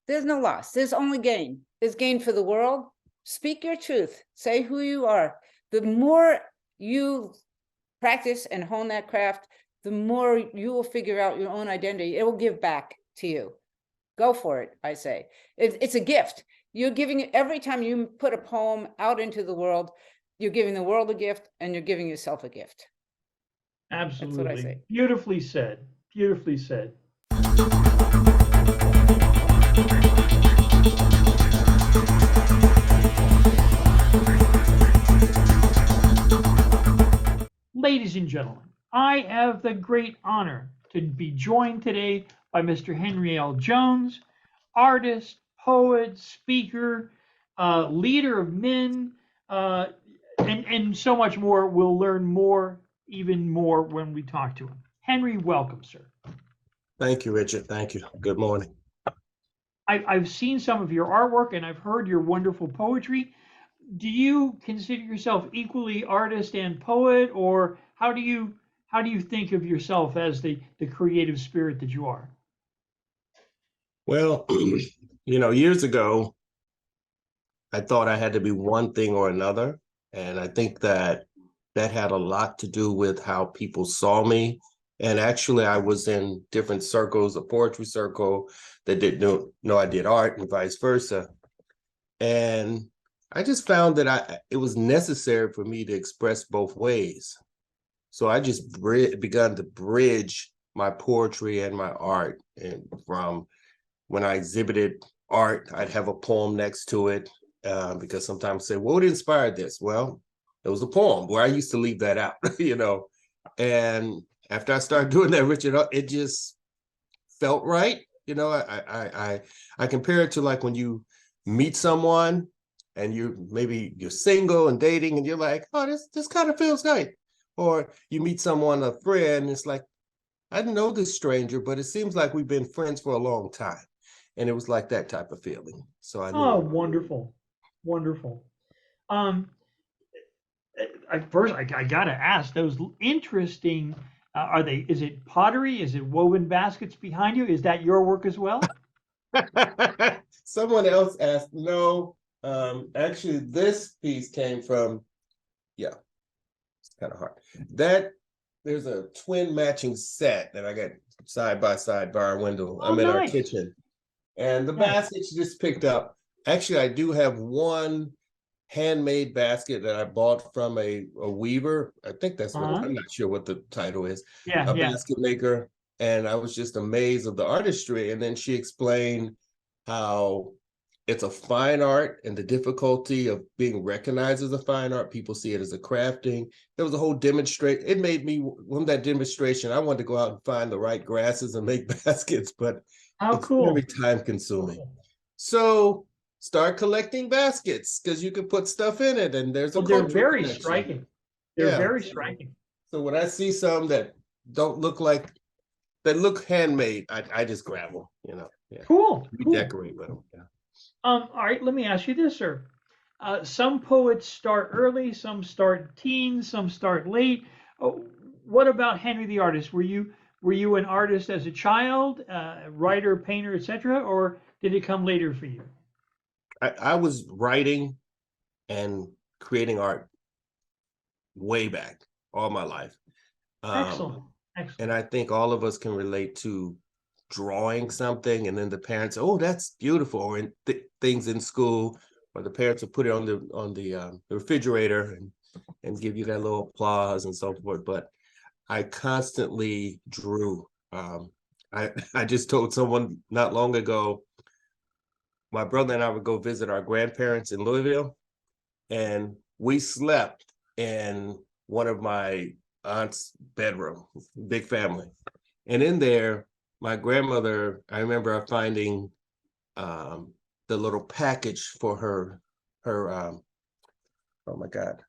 B: There's no loss. There's only gain. There's gain for the world. Speak your truth. Say who you are. The more you practice and hone that craft, the more you will figure out your own identity. It will give back to you. Go for it, I say. It's a gift. You're giving, every time you put a poem out into the world, you're giving the world a gift and you're giving yourself a gift.
A: Absolutely.
B: That's what I say.
A: Beautifully said. Beautifully said. Ladies and gentlemen, I have the great honor to be joined today by Mr. Henry L. Jones, artist, poet, speaker, leader of men, and so much more. We'll learn more, even more, when we talk to him. Henry, welcome, sir.
C: Thank you, Richard. Thank you. Good morning.
A: I've seen some of your artwork and I've heard your wonderful poetry. Do you consider yourself equally artist and poet, or how do you think of yourself as the creative spirit that you are?
C: Well, years ago, I thought I had to be one thing or another. And I think that that had a lot to do with how people saw me. And actually, I was in different circles, a poetry circle that didn't know I did art and vice versa. And I just found that it was necessary for me to express both ways. So I just begun to bridge my poetry and my art. And from when I exhibited art, I'd have a poem next to it, because sometimes say, "What inspired this?" Well, it was a poem where I used to leave that out, you know. And after I started doing that, Richard, it just felt right. You know, I compare it to like when you meet someone and you're single and dating and you're like, "Oh, this kind of feels right." Or you meet someone, a friend, and it's like, "I didn't know this stranger, but it seems like we've been friends for a long time." And it was like that type of feeling. So I
A: Oh,
C: knew.
A: wonderful, wonderful. Um, first, I gotta ask those interesting. Are they? Is it pottery? Is it woven baskets behind you? Is that your work as well?
C: Someone else asked, no, actually this piece came from, yeah, it's kind of hard. That there's a twin matching set that I got side by side by our window.
A: Oh,
C: I'm in our
A: nice,
C: kitchen. And the
A: nice.
C: baskets just picked up. Actually, I do have one handmade basket that I bought from a weaver. I think that's what,
A: Uh-huh.
C: I'm not sure what the title is,
A: Yeah,
C: a
A: yeah.
C: basket maker. And I was just amazed of the artistry. And then she explained how it's a fine art and the difficulty of being recognized as a fine art. People see it as a crafting. There was a whole demonstration. It made me, from that demonstration, I wanted to go out and find the right grasses and make baskets, but
A: How
C: it's very
A: cool.
C: time consuming. So start collecting baskets because you can put stuff in it and there's a
A: Well, they're
C: cultural
A: very
C: connection.
A: striking. They're
C: Yeah.
A: very striking.
C: So when I see some that don't look like, that look handmade, I just grab them, you know. Yeah.
A: Cool,
C: We
A: cool.
C: decorate with them. Yeah.
A: All right, let me ask you this, sir. Some poets start early, some start teens, some start late. Oh, what about Henry the artist? Were you an artist as a child, writer, painter, etc., or did it come later for you?
C: I was writing and creating art way back all my life.
A: Excellent,
C: And
A: excellent.
C: I think all of us can relate to drawing something and then the parents, "Oh, that's beautiful," or things in school, or the parents will put it on the refrigerator and give you that little applause and so forth. But I constantly drew. I just told someone not long ago, my brother and I would go visit our grandparents in Louisville, and we slept in one of my aunt's bedroom, big family. And in there, my grandmother, I remember finding the little package for her oh my God,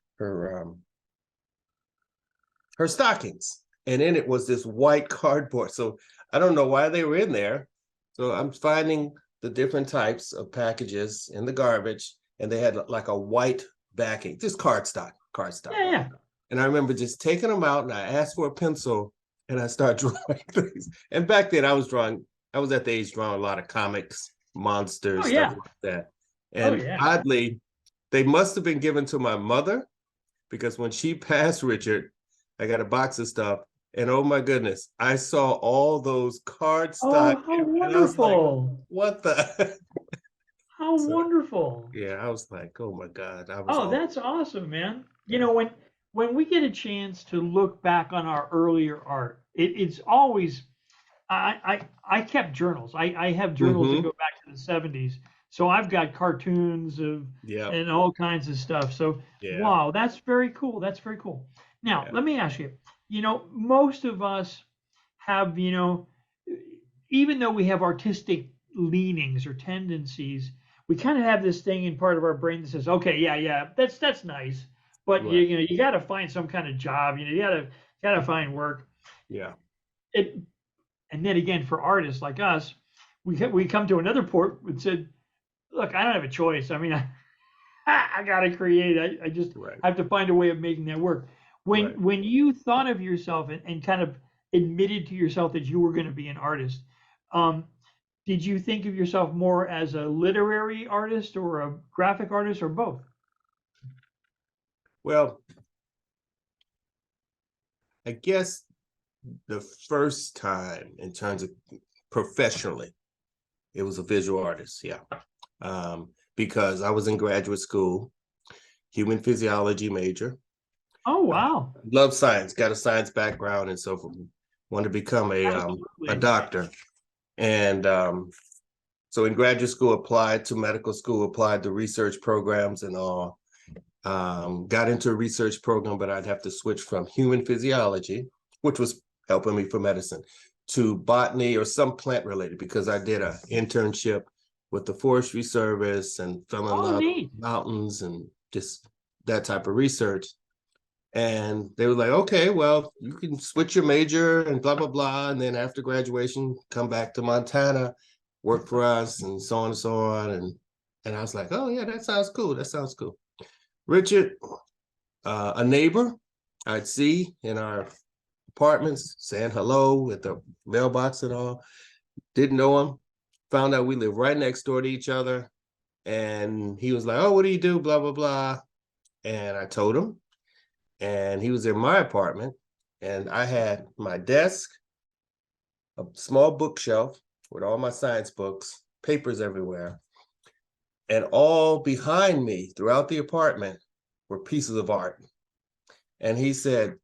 C: her stockings. And in it was this white cardboard. So I don't know why they were in there. So I'm finding the different types of packages in the garbage, and they had like a white backing, just cardstock.
A: Yeah, yeah.
C: And I remember just taking them out and I asked for a pencil and I started drawing things. And back then I was at the age drawing a lot of comics,
A: Oh,
C: monsters, stuff
A: yeah.
C: like that.
A: Oh,
C: And
A: yeah.
C: oddly, they must have been given to my mother because when she passed, Richard, I got a box of stuff. And oh my goodness, I saw all those card stock
A: Oh, how
C: and I was like,
A: wonderful.
C: what the?
A: How
C: So
A: wonderful.
C: yeah, I was like, oh my God, I was
A: Oh,
C: all,
A: that's awesome, man. You
C: yeah.
A: know, when we get a chance to look back on our earlier art, it's always I kept journals. I have journals that
C: Mm-hmm.
A: go back to the 70s. So I've got cartoons of
C: Yeah,
A: and all kinds of stuff. So
C: yeah,
A: wow, that's very cool. That's very cool. Now,
C: yeah.
A: let me ask you, most of us have, even though we have artistic leanings or tendencies, we kind of have this thing in part of our brain that says, okay, yeah, yeah, that's nice, but
C: Right.
A: you got to find some kind of job. You got to find work.
C: Yeah.
A: It and then again for artists like us, we come to another port and said, look, I don't have a choice. I mean, I got to create. I just
C: Right.
A: have to find a way of making that work.
C: Right.
A: When you thought of yourself and kind of admitted to yourself that you were going to be an artist, um, did you think of yourself more as a literary artist or a graphic artist or both?
C: Well, I guess the first time in terms of professionally, it was a visual artist, yeah. Because I was in graduate school, human physiology major.
A: Oh, wow.
C: Love science, got a science background, and so forth. Wanted to become a
A: Absolutely.
C: doctor. And so in graduate school, applied to medical school, applied to research programs and all. Got into a research program, but I'd have to switch from human physiology, which was helping me for medicine, to botany or some plant related, because I did an internship with the Forestry Service and fell in
A: Oh,
C: love
A: neat.
C: with mountains and just that type of research. And they were like, okay, well, you can switch your major and blah, blah, blah. And then after graduation, come back to Montana, work for us and so on and so on. And I was like, oh yeah, that sounds cool. That sounds cool. Richard, a neighbor I'd see in our apartments, saying hello at the mailbox and all. Didn't know him. Found out we live right next door to each other. And he was like, oh, what do you do? Blah, blah, blah. And I told him. And he was in my apartment. And I had my desk, a small bookshelf with all my science books, papers everywhere. And all behind me throughout the apartment were pieces of art. And he said,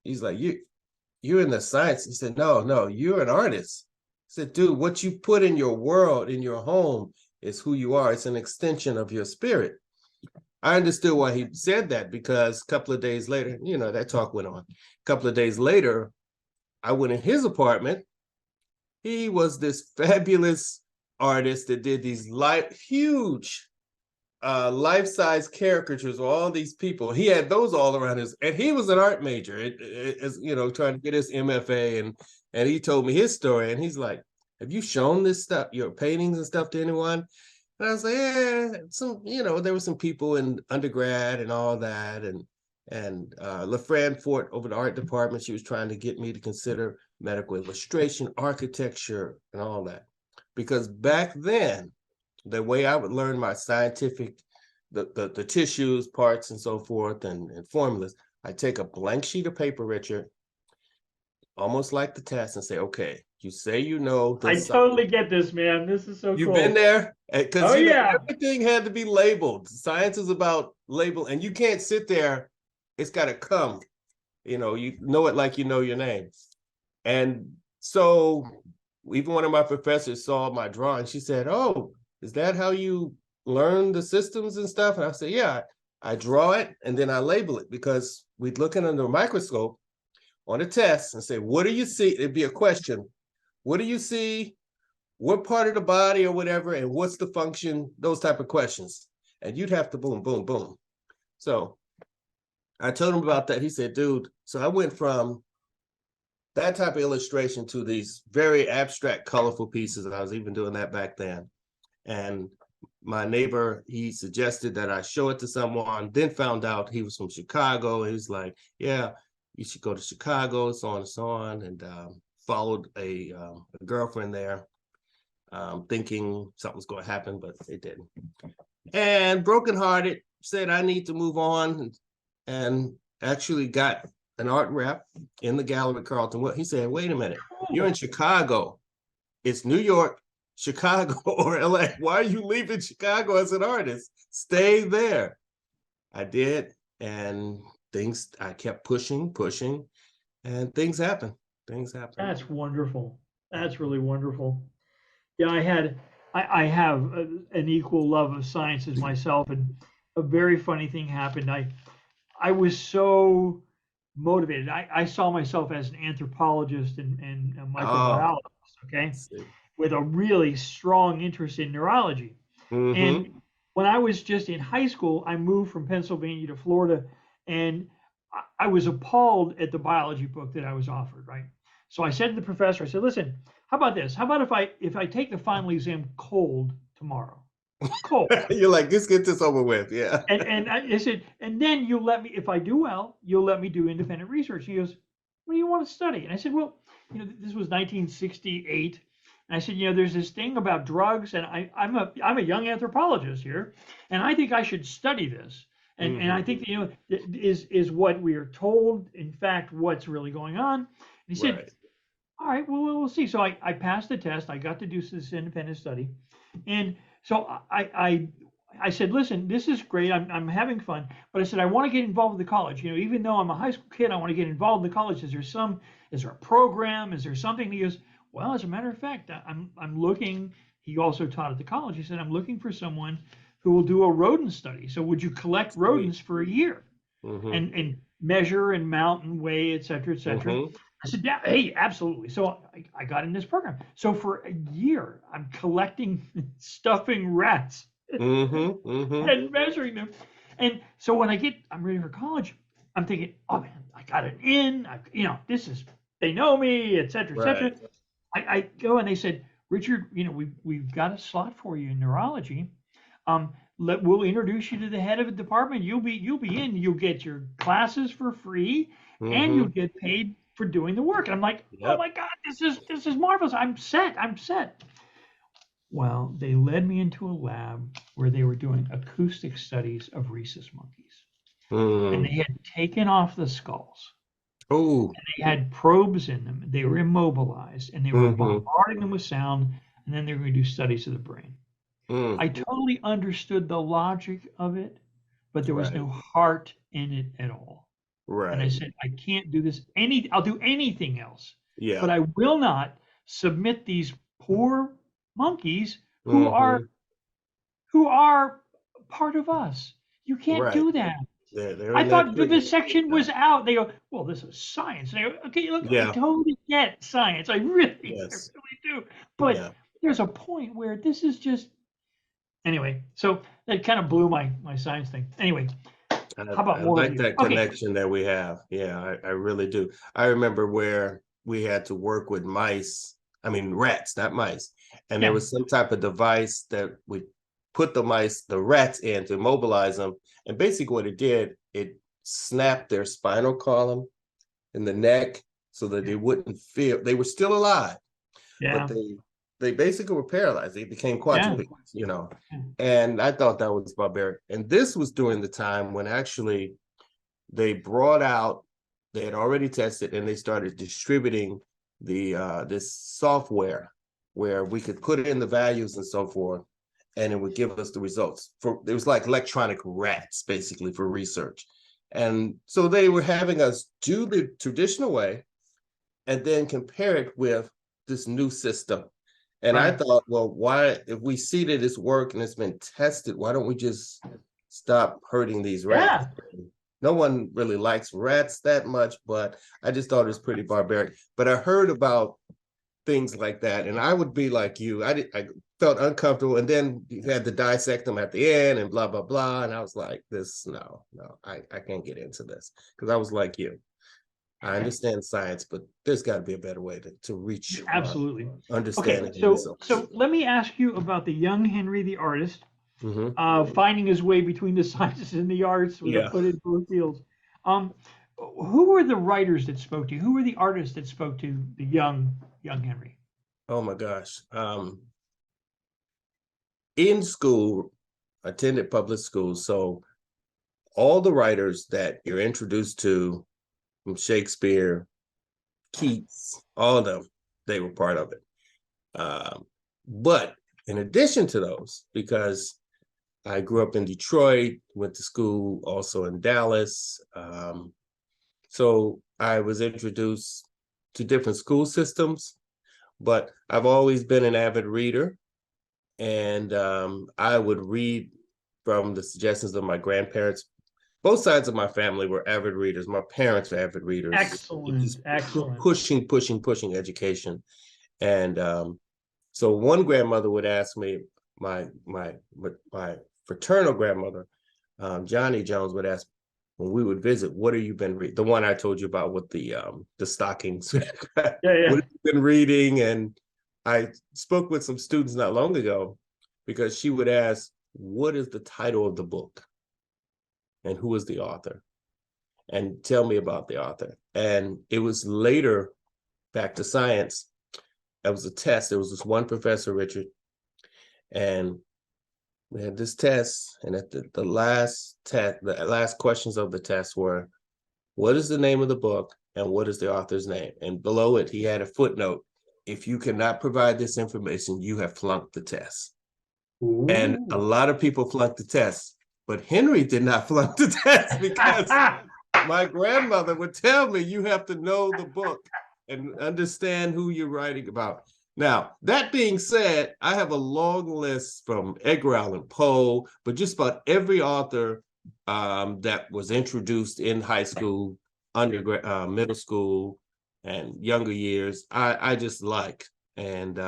C: he's like, you're in the science. He said, no, you're an artist. I said, dude, what you put in your world, in your home, is who you are. It's an extension of your spirit. I understood why he said that, because a couple of days later, that talk went on. A couple of days later, I went in his apartment. He was this fabulous artist that did these huge life-size caricatures of all these people. He had those all around his, and he was an art major, trying to get his MFA, and he told me his story, and he's like, have you shown this stuff, your paintings and stuff, to anyone? And I was like, there were some people in undergrad and all that, and LaFran Fort over the art department, she was trying to get me to consider medical illustration, architecture, and all that. Because back then, the way I would learn my scientific, the tissues, parts, and so forth, and formulas, I take a blank sheet of paper, Richard, almost like the test, and say, okay, you say you know this.
A: I totally get this, man. This is so
C: You've
A: cool.
C: been there? Because
A: yeah.
C: everything had to be labeled. Science is about label, and you can't sit there. It's got to come. You know it like you know your name. And so even one of my professors saw my drawing. She said, oh, is that how you learn the systems and stuff? And I said, yeah, I draw it and then I label it, because we'd look under a microscope on a test and say, what do you see? It'd be a question. What do you see? What part of the body or whatever, and what's the function? Those type of questions. And you'd have to boom, boom, boom. So I told him about that. He said, dude, so I went from that type of illustration to these very abstract, colorful pieces. And I was even doing that back then. And my neighbor, he suggested that I show it to someone, then found out he was from Chicago. He was like, yeah, you should go to Chicago, so on and so on. And followed a girlfriend there, thinking something was going to happen, but it didn't. And brokenhearted, said I need to move on, and actually got an art rep in the gallery at Carlton. He said, wait a minute, you're in Chicago. It's New York, Chicago, or LA. Why are you leaving Chicago as an artist? Stay there. I did, and I kept pushing, and things happened.
A: That's wonderful. That's really wonderful. Yeah, I have an equal love of science as myself, and a very funny thing happened. I was so motivated. I saw myself as an anthropologist and a microbiologist, okay, with a really strong interest in neurology.
C: Mm-hmm.
A: And when I was just in high school, I moved from Pennsylvania to Florida, and I was appalled at the biology book that I was offered, right? So I said to the professor, I said, listen, how about this? How about if I take the final exam cold tomorrow? Cold.
C: You're like, just get this over with, yeah.
A: And I said, and then you'll let me, if I do well, you'll let me do independent research. He goes, what do you want to study? And I said, well, this was 1968. And I said, there's this thing about drugs, and I'm a young anthropologist here, and I think I should study this. And I think, is what we are told, in fact, what's really going on. And he said,
C: Right.
A: all right, well, we'll see. So I passed the test. I got to do this independent study. And so I said, listen, this is great. I'm having fun. But I said, I want to get involved with the college. Even though I'm a high school kid, I want to get involved in the college. Is there a program? Is there something? He goes, well, as a matter of fact, I'm looking. He also taught at the college. He said, I'm looking for someone who will do a rodent study. So would you collect rodents for a year and measure and mount and weigh, et cetera, et cetera? I said, yeah, hey, absolutely. So I got in this program. So for a year, I'm collecting, stuffing rats and measuring them. And so when I'm ready for college, I'm thinking, oh man, I got it in. They know me, et cetera, et cetera.
C: Right.
A: I go and they said, Richard, we've got a slot for you in neurology. We'll introduce you to the head of the department. You'll be in. You'll get your classes for free, and you'll get paid for doing the work. And I'm like, oh my God, this is marvelous. I'm set. Well, they led me into a lab where they were doing acoustic studies of rhesus monkeys, and they had taken off the skulls.
C: Oh.
A: And they had probes in them. They were immobilized, and they were bombarding them with sound, and then they were going to do studies of the brain. I totally understood the logic of it, but there was no heart in it at all.
C: Right.
A: And I said, I can't do this. I'll do anything else.
C: Yeah.
A: But I will not submit these poor monkeys who are part of us. You can't do that. I thought vivisection was out. They go, well, this is science. And I go, okay, look, I totally get science. I really do. But there's a point where this is just. Anyway, so that kind of blew my science thing. Anyway, how about more?
C: I like that connection that we have. Yeah, I really do. I remember where we had to work with rats, not mice. And there was some type of device that we put the rats in to immobilize them. And basically what it did, it snapped their spinal column in the neck so that they wouldn't feel, they were still alive, but they basically were paralyzed. They became quadriplegics, and I thought that was barbaric. And this was during the time when actually they had already tested and they started distributing this software where we could put in the values and so forth, and it would give us the results. It was like electronic rats, basically, for research. And so they were having us do the traditional way and then compare it with this new system. And I thought, well, why, if we see that it's work and it's been tested, why don't we just stop hurting these rats? No one really likes rats that much, but I just thought it was pretty barbaric. But I heard about things like that, and I would be like you. I felt uncomfortable, and then you had to dissect them at the end and blah, blah, blah. And I was like, no, I can't get into this, because I was like you. I understand science, but there's got to be a better way to reach
A: absolutely
C: understanding.
A: Okay, so let me ask you about the young Henry the artist, finding his way between the sciences and the arts with a foot in both fields. Who were the writers that spoke to you? Who were the artists that spoke to the young Henry?
C: Oh my gosh. In school, attended public school, so all the writers that you're introduced to, from Shakespeare, Keats, all of them, they were part of it. But in addition to those, because I grew up in Detroit, went to school also in Dallas, so I was introduced to different school systems, but I've always been an avid reader, and I would read from the suggestions of my grandparents. Both sides of my family were avid readers. My parents were avid readers.
A: Excellent.
C: Pushing education. And so one grandmother would ask me, my fraternal grandmother, Johnny Jones, would ask when we would visit, what have you been reading? The one I told you about with the stockings. What have you been reading? And I spoke with some students not long ago, because she would ask, what is the title of the book? And who is the author? And tell me about the author. And it was later, back to science, it was a test. There was this one professor, Richard, and we had this test, and at the last test, the last questions of the test were, what is the name of the book and what is the author's name? And below it, he had a footnote. If you cannot provide this information, you have flunked the test.
A: Ooh.
C: And a lot of people flunked the test, but Henry did not flunk the test because my grandmother would tell me, you have to know the book and understand who you're writing about. Now, that being said, I have a long list from Edgar Allan Poe, but just about every author that was introduced in high school, undergrad, middle school, and younger years, I just like. And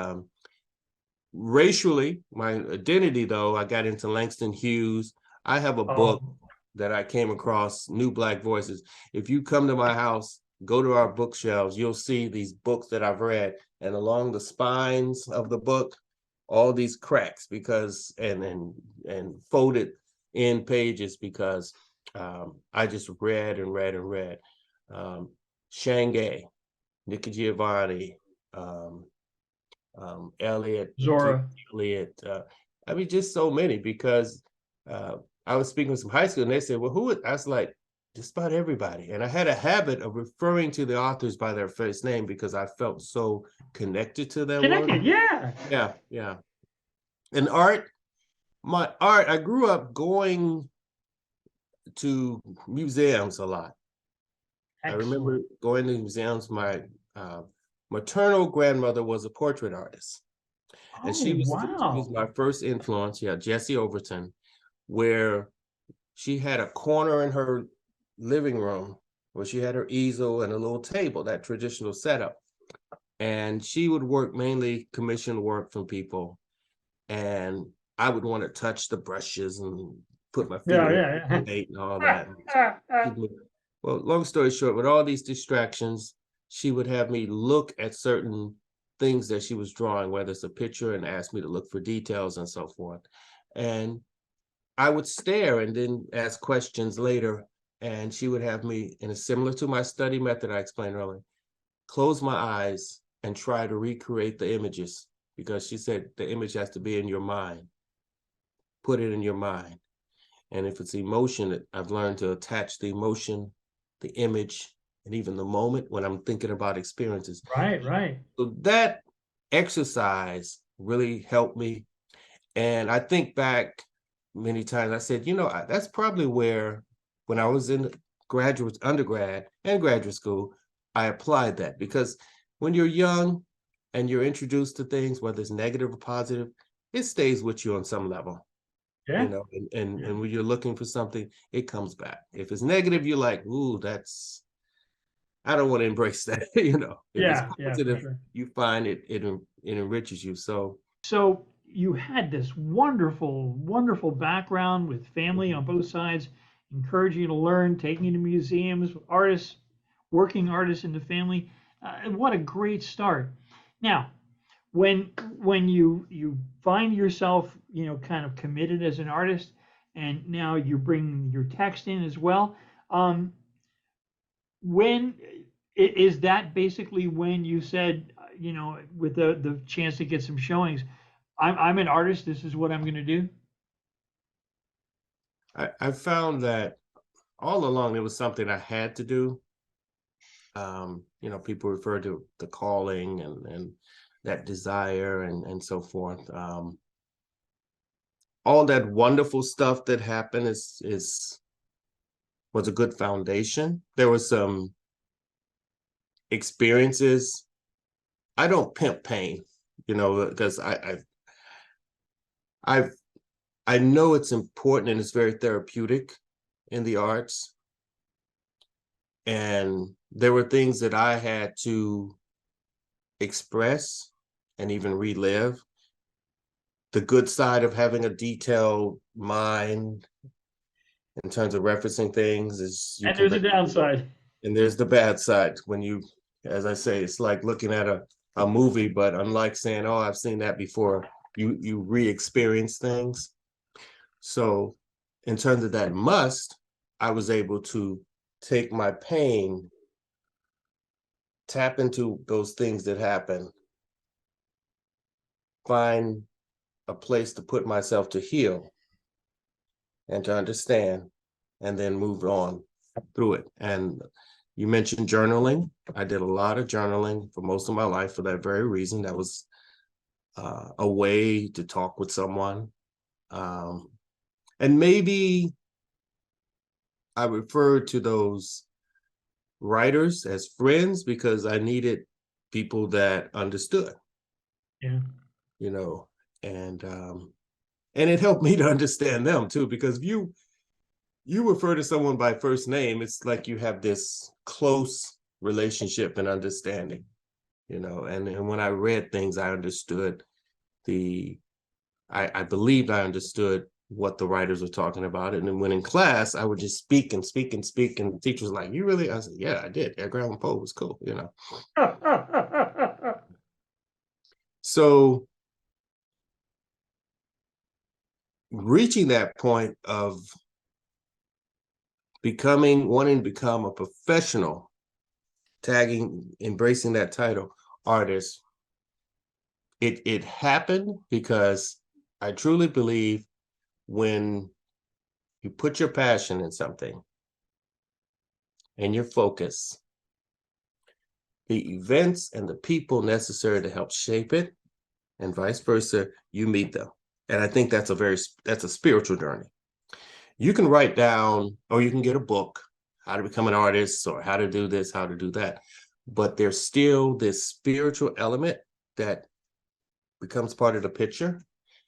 C: racially, my identity, though, I got into Langston Hughes. I have a book that I came across, New Black Voices. If you come to my house, go to our bookshelves, you'll see these books that I've read, and along the spines of the book, all these cracks because and folded in pages because I just read and read and read. Shanghai, Nikki Giovanni, Elliot,
A: Zora.
C: Elliot. I mean, just so many because I was speaking with some high school and they said, well, who? I was like, just about everybody. And I had a habit of referring to the authors by their first name because I felt so connected to their work.
A: Yeah.
C: Yeah. And art, I grew up going to museums a lot.
A: Excellent.
C: I remember going to museums. My maternal grandmother was a portrait artist. And she was my first influence. Yeah, Jessie Overton, where she had a corner in her living room where she had her easel and a little table, that traditional setup. And she would work mainly commission work from people. And I would want to touch the brushes and put my finger in the and all that. Well, long story short, with all these distractions, she would have me look at certain things that she was drawing, whether it's a picture, and ask me to look for details and so forth. And I would stare and then ask questions later, and she would have me, in a similar to my study method I explained earlier, close my eyes and try to recreate the images, because she said the image has to be in your mind. Put it in your mind. And if it's emotion, I've learned to attach the emotion, the image, and even the moment when I'm thinking about experiences.
A: Right.
C: So that exercise really helped me. And I think back many times, I said, that's probably where, when I was in undergrad and graduate school, I applied that. Because when you're young and you're introduced to things, whether it's negative or positive, it stays with you on some level.
A: Yeah.
C: And when you're looking for something, it comes back. If it's negative, you're like, ooh, I don't want to embrace that. If it's positive, sure, you find it enriches you. So
A: you had this wonderful background with family on both sides, encouraging you to learn, taking you to museums, artists, working artists in the family. What a great start. Now, when you find yourself, kind of committed as an artist, and now you bring your text in as well, when is that basically when you said, with the chance to get some showings, I'm an artist, this is what I'm going to do?
C: I found that all along it was something I had to do. People refer to the calling and that desire and so forth. All that wonderful stuff that happened was a good foundation. There was some experiences. I don't pimp pain, because I know it's important and it's very therapeutic in the arts. And there were things that I had to express and even relive. The good side of having a detailed mind in terms of referencing things is
A: and there's a downside.
C: And there's the bad side. When you, as I say, it's like looking at a movie, but unlike saying, oh, I've seen that before, you re-experience things. So in terms of that I was able to take my pain, tap into those things that happen, find a place to put myself to heal and to understand, and then move on through it. And you mentioned journaling. I did a lot of journaling for most of my life for that very reason. That was a way to talk with someone. And maybe I referred to those writers as friends because I needed people that understood.
A: Yeah.
C: You know, and it helped me to understand them too, because if you refer to someone by first name, it's like you have this close relationship and understanding, you know. And when I read things, I understood I believed I understood what the writers were talking about. And then when in class, I would just speak and speak and speak, and the teacher was like, "You really?" I said, "Yeah, I did. Edgar Allan Poe was cool," you know. So reaching that point of wanting to become a professional, embracing that title, artist, it happened because I truly believe when you put your passion in something and your focus, the events and the people necessary to help shape it, and vice versa, you meet them. And I think that's a spiritual journey. You can write down, or you can get a book, how to become an artist, or how to do this, how to do that. But there's still this spiritual element that becomes part of the picture,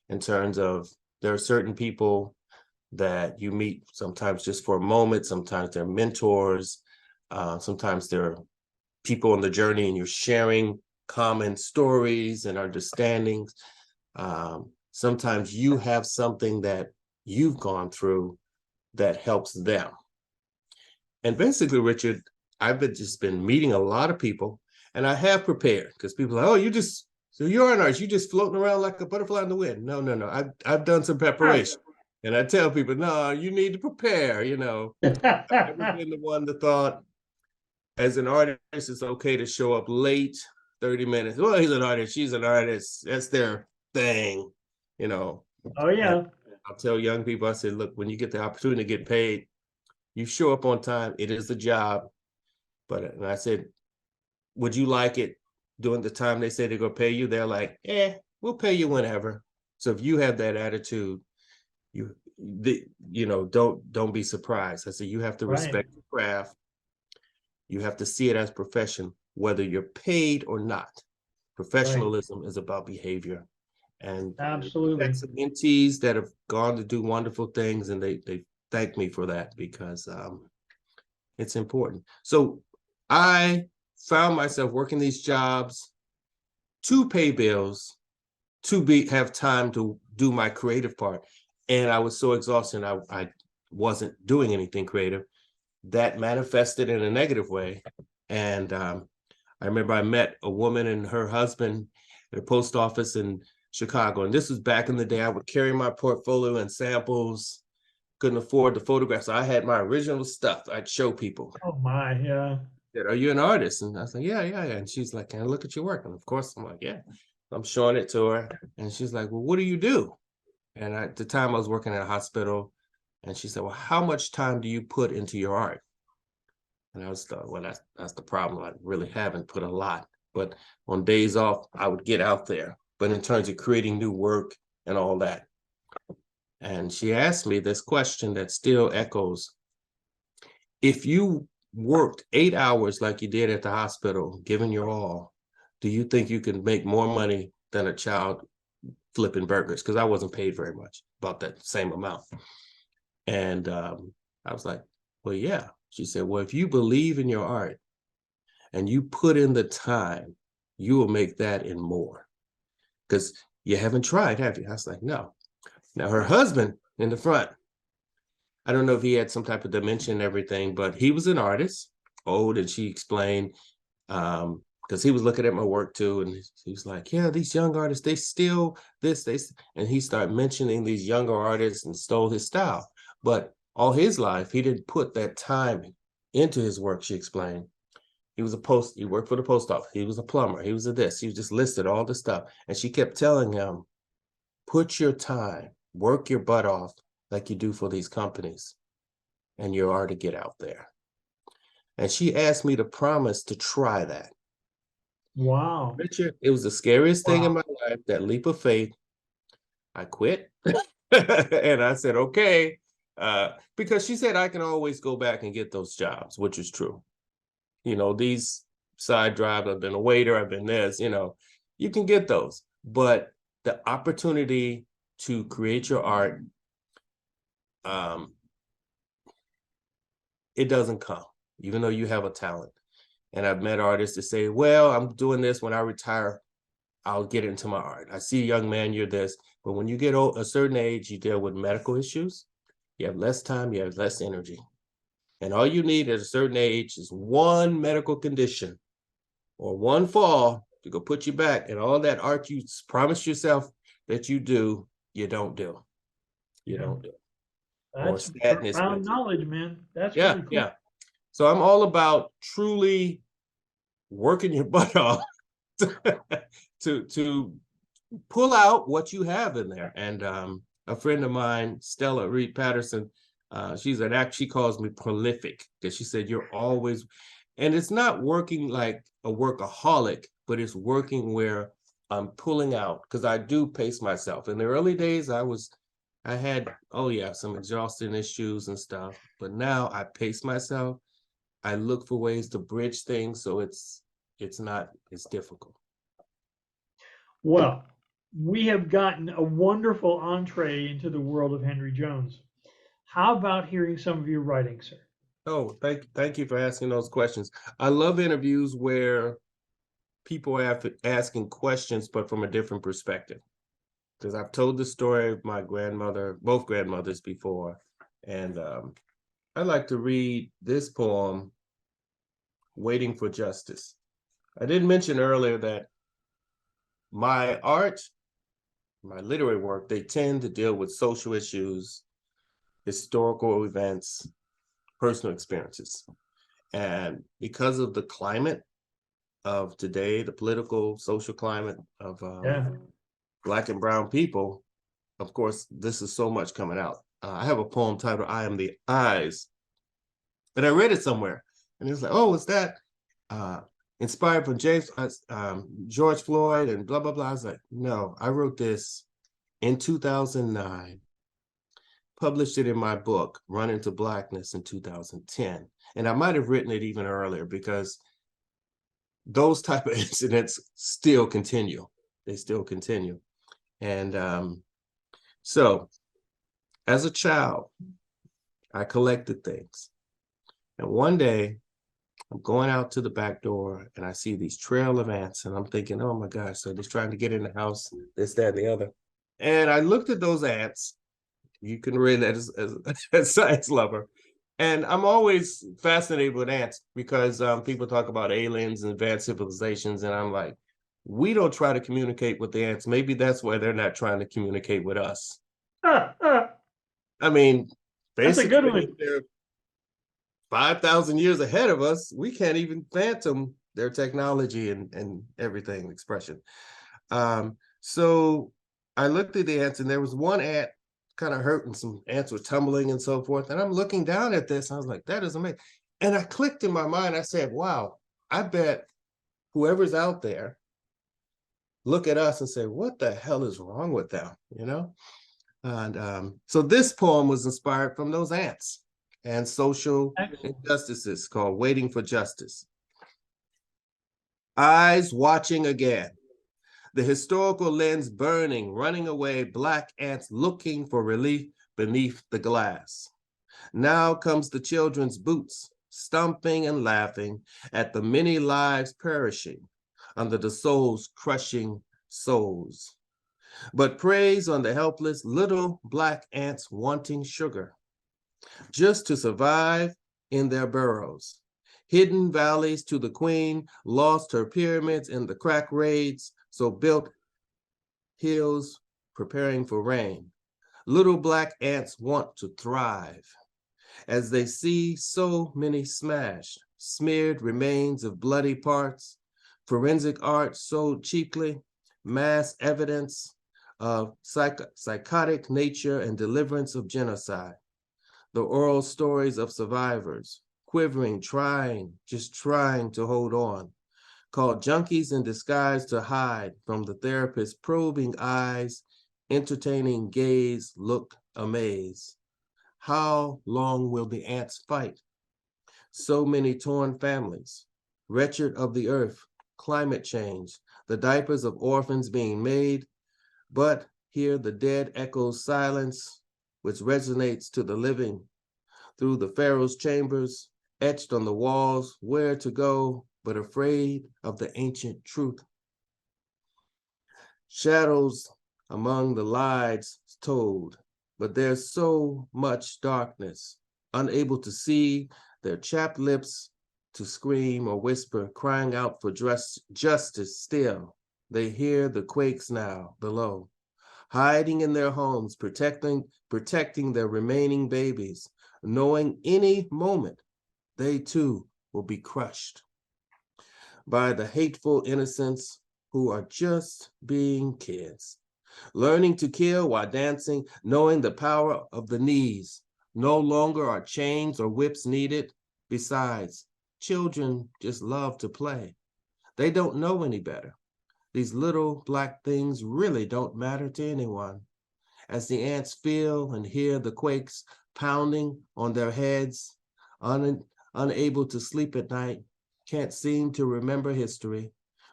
C: in terms of there are certain people that you meet sometimes just for a moment, sometimes they're mentors, sometimes they're people on the journey, and you're sharing common stories and understandings. Sometimes you have something that you've gone through that helps them. And basically, Richard, I've just been meeting a lot of people, and I have prepared, because people are like, "Oh, so you're an artist, you just floating around like a butterfly in the wind." No. I've done some preparation. And I tell people, no, you need to prepare, you know. I've never been the one that thought, as an artist, it's okay to show up late, 30 minutes. Well, he's an artist, she's an artist. That's their thing, you know.
A: Oh, yeah.
C: And I'll tell young people, I said, look, when you get the opportunity to get paid, you show up on time. It is a job. And I said, would you like it during the time they say they're going to pay you? They're like, we'll pay you whenever. So if you have that attitude, don't be surprised. I said, you have to respect the craft. You have to see it as profession, whether you're paid or not. Professionalism is about behavior. And
A: absolutely,
C: some mentees that have gone to do wonderful things, and they thank me for that, because it's important. So I found myself working these jobs to pay bills, to have time to do my creative part. And I was so exhausted, I wasn't doing anything creative. That manifested in a negative way. And I remember I met a woman and her husband at a post office in Chicago. And this was back in the day. I would carry my portfolio and samples, couldn't afford the photographs. I had my original stuff I'd show people.
A: Oh my, yeah.
C: Said, "Are you an artist?" And I was like, yeah. And she's like, "Can I look at your work?" And of course I'm like, yeah. I'm showing it to her. And she's like, "Well, what do you do?" And at the time I was working at a hospital. And she said, "Well, how much time do you put into your art?" And I was like, well, that's the problem. I really haven't put a lot. But on days off, I would get out there. But in terms of creating new work and all that. And she asked me this question that still echoes. If you worked 8 hours like you did at the hospital, giving your all, do you think you can make more money than a child flipping burgers? Because I wasn't paid very much, about that same amount. And I was like, well, yeah. She said, well, if you believe in your art and you put in the time, you will make that and more. Because you haven't tried, have you? I was like, no. Now, her husband in the front, I don't know if he had some type of dementia and everything, but he was an artist, old, and she explained, because he was looking at my work too, and he was like, yeah, these young artists, they steal this, and he started mentioning these younger artists and stole his style. But all his life, he didn't put that time into his work, she explained. He worked for the post office. He was a plumber. He was a this. He just listed all the stuff. And she kept telling him, put your time, work your butt off like you do for these companies, and you are to get out there. And she asked me to promise to try that.
A: Wow.
C: Richard, it was the scariest thing in my life, that leap of faith. I quit. And I said, okay, because she said I can always go back and get those jobs, which is true. You know, these side jobs, I've been a waiter, I've been this, you know, you can get those. But the opportunity to create your art, it doesn't come, even though you have a talent. And I've met artists that say, well, I'm doing this, when I retire, I'll get into my art. I see a young man, you're this. But when you get a certain age, you deal with medical issues. You have less time, you have less energy. And all you need at a certain age is one medical condition or one fall to go put you back. And all that art you promised yourself that you do, you don't do. You don't do.
A: That's profound knowledge, man. That's really cool.
C: Yeah. So I'm all about truly working your butt off to pull out what you have in there. And a friend of mine, Stella Reed Patterson, she calls me prolific, because she said you're always, and it's not working like a workaholic, but it's working where I'm pulling out, because I do pace myself. In the early days, I had some exhausting issues and stuff, but now I pace myself. I look for ways to bridge things so it's not as difficult.
A: Well, we have gotten a wonderful entree into the world of Henry Jones. How about hearing some of your writing, sir?
C: Oh, thank you for asking those questions. I love interviews where people are asking questions, but from a different perspective. Because I've told the story of my grandmother, both grandmothers before, and I'd like to read this poem, Waiting for Justice. I didn't mention earlier that my art, my literary work, they tend to deal with social issues, historical events, personal experiences. And because of the climate of today, the political, social climate of Black and brown people, of course, this is so much coming out. I have a poem titled, I Am the Eyes. And I read it somewhere. And it's like, oh, is that inspired from George Floyd and blah, blah, blah. I was like, no, I wrote this in 2009, published it in my book, Run Into Blackness, in 2010. And I might have written it even earlier, because those type of incidents still continue. They still continue. And so as a child, I collected things. And one day, I'm going out to the back door and I see these trail of ants, and I'm thinking, oh my gosh, so they're trying to get in the house, this, that, and the other. And I looked at those ants. You can read that as a science lover. And I'm always fascinated with ants, because people talk about aliens and advanced civilizations. And I'm like, we don't try to communicate with the ants. Maybe that's why they're not trying to communicate with us. I mean, basically,
A: that's a good one.
C: They're 5,000 years ahead of us. We can't even fathom their technology and everything, expression. So I looked at the ants, and there was one ant kind of hurt, and some ants were tumbling and so forth. And I'm looking down at this, and I was like, that is amazing. And I clicked in my mind, I said, wow, I bet whoever's out there look at us and say, what the hell is wrong with them, you know? And so this poem was inspired from those ants and social injustices, called Waiting for Justice. Eyes watching again, the historical lens burning, running away, Black ants looking for relief beneath the glass. Now comes the children's boots, stomping and laughing at the many lives perishing under the soul's crushing souls. But preys on the helpless little Black ants wanting sugar, just to survive in their burrows. Hidden valleys to the queen, lost her pyramids in the crack raids, so built hills preparing for rain. Little Black ants want to thrive as they see so many smashed, smeared remains of bloody parts, forensic art sold cheaply, mass evidence of psychotic nature and deliverance of genocide, the oral stories of survivors, quivering, just trying to hold on, called junkies in disguise to hide from the therapist's probing eyes, entertaining gaze, look amazed. How long will the ants fight? So many torn families, wretched of the earth, climate change, the diapers of orphans being made, but here the dead echoes silence, which resonates to the living, through the Pharaoh's chambers, etched on the walls, where to go, but afraid of the ancient truth. Shadows among the lies told, but there's so much darkness, unable to see, their chapped lips to scream or whisper, crying out for justice still. They hear the quakes now below, hiding in their homes, protecting their remaining babies, knowing any moment they too will be crushed by the hateful innocents who are just being kids, learning to kill while dancing, knowing the power of the knees. No longer are chains or whips needed. Besides, children just love to play. They don't know any better. These little black things really don't matter to anyone. As the ants feel and hear the quakes pounding on their heads, unable to sleep at night, can't seem to remember history,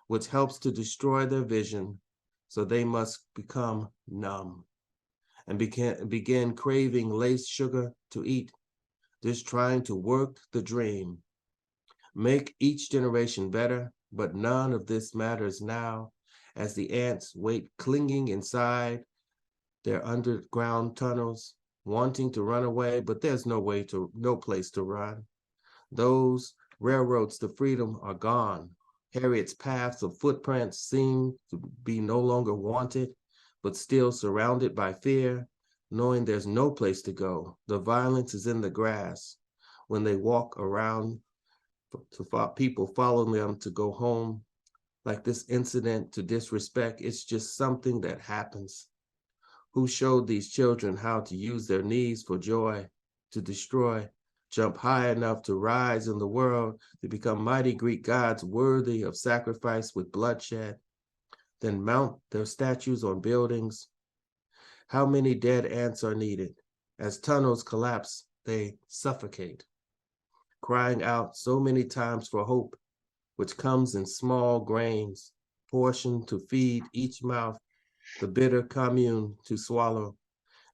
C: which helps to destroy their vision, so they must become numb and begin craving lace sugar to eat, just trying to work the dream. Make each generation better, but none of this matters now, as the ants wait clinging inside their underground tunnels, wanting to run away, but there's no place to run. Those railroads to freedom are gone. Harriet's paths of footprints seem to be no longer wanted, but still surrounded by fear, knowing there's no place to go. The violence is in the grass. When they walk around, people follow them to go home. Like this incident to disrespect, it's just something that happens. Who showed these children how to use their knees for joy, to destroy, jump high enough to rise in the world, to become mighty Greek gods worthy of sacrifice with bloodshed, then mount their statues on buildings? How many dead ants are needed? As tunnels collapse, they suffocate, crying out so many times for hope, which comes in small grains, portioned to feed each mouth, the bitter commune to swallow.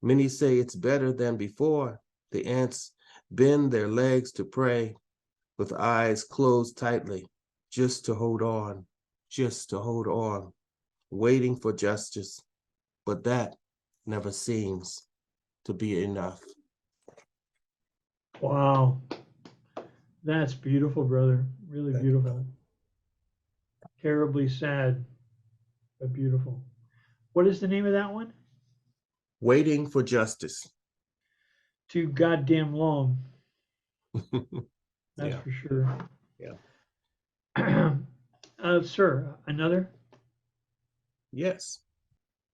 C: Many say it's better than before. The ants bend their legs to pray, with eyes closed tightly, just to hold on, waiting for justice. But that never seems to be enough.
A: Wow. That's beautiful, brother. Really beautiful. Terribly sad, but beautiful. What is the name of that one?
C: Waiting for Justice.
A: Too goddamn long. That's
C: Yeah.
A: for sure.
C: Yeah.
A: Sir, another?
C: Yes.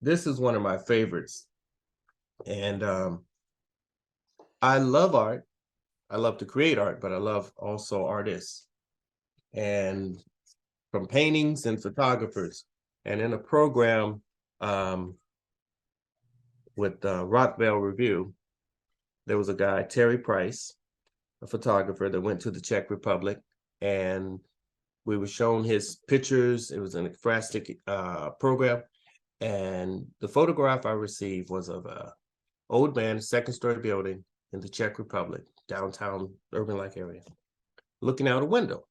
C: This is one of my favorites. And I love art. I love to create art, but I love also artists. And from paintings and photographers. And in a program with Rockville Review, there was a guy, Terry Price, a photographer that went to the Czech Republic, and we were shown his pictures. It was an ekphrastic program, and the photograph I received was of an old man, second-story building in the Czech Republic, downtown urban-like area, looking out a window.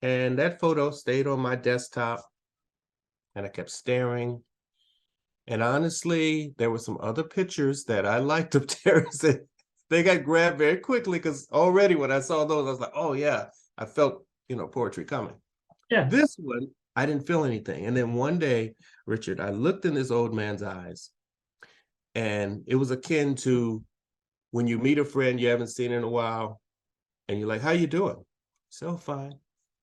C: And that photo stayed on my desktop, and I kept staring. And honestly, there were some other pictures that I liked of Terry's. They got grabbed very quickly because already when I saw those, I was like, oh yeah, I felt, poetry coming.
A: Yeah.
C: This one, I didn't feel anything. And then one day, Richard, I looked in this old man's eyes, and it was akin to when you meet a friend you haven't seen in a while, And you're like, how you doing? So fine.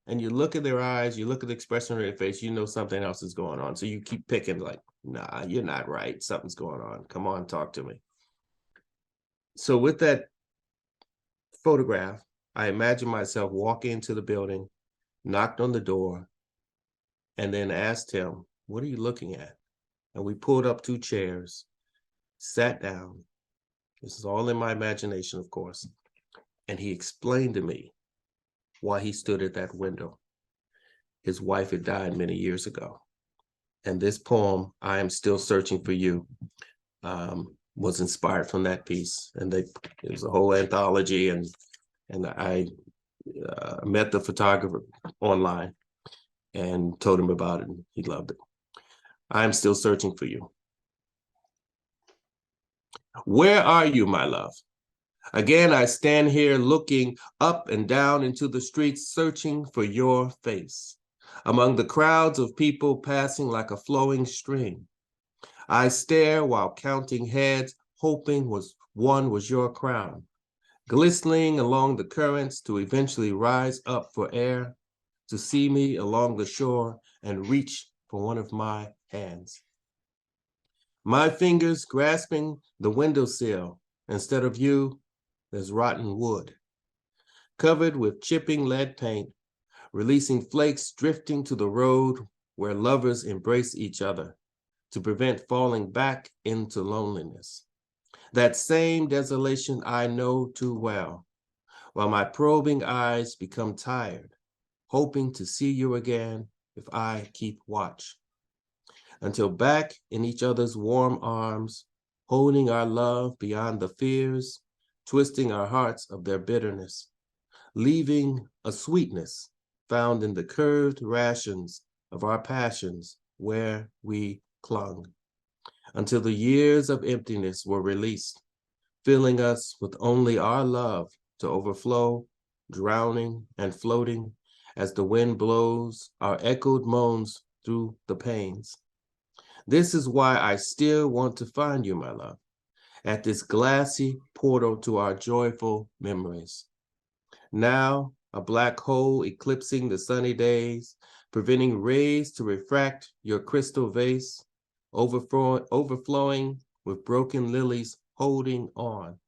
C: And you look at their eyes, you look at the expression on their face, you know something else is going on. So you keep picking like, nah, you're not right. Something's going on. Come on, talk to me. So with that photograph, I imagine myself walking into the building, knocked on the door, and then asked him, what are you looking at? And we pulled up 2 chairs, sat down. This is all in my imagination, of course. And he explained to me why he stood at that window. His wife had died many years ago. And this poem, I Am Still Searching for You, was inspired from that piece. And it was a whole anthology. And I met the photographer online and told him about it, and he loved it. I am still searching for you. Where are you, my love? Again, I stand here looking up and down into the streets, searching for your face. Among the crowds of people passing like a flowing stream, I stare while counting heads, hoping one was your crown, glistening along the currents to eventually rise up for air, to see me along the shore and reach for one of my hands. My fingers grasping the windowsill. Instead of you, there's rotten wood, covered with chipping lead paint, releasing flakes drifting to the road where lovers embrace each other to prevent falling back into loneliness. That same desolation I know too well, while my probing eyes become tired, hoping to see you again if I keep watch. Until back in each other's warm arms, holding our love beyond the fears, twisting our hearts of their bitterness, leaving a sweetness found in the curved rations of our passions where we clung, until the years of emptiness were released, filling us with only our love to overflow, drowning and floating as the wind blows our echoed moans through the panes. This is why I still want to find you, my love, at this glassy portal to our joyful memories. Now, a black hole eclipsing the sunny days, preventing rays to refract your crystal vase, overflowing with broken lilies holding on,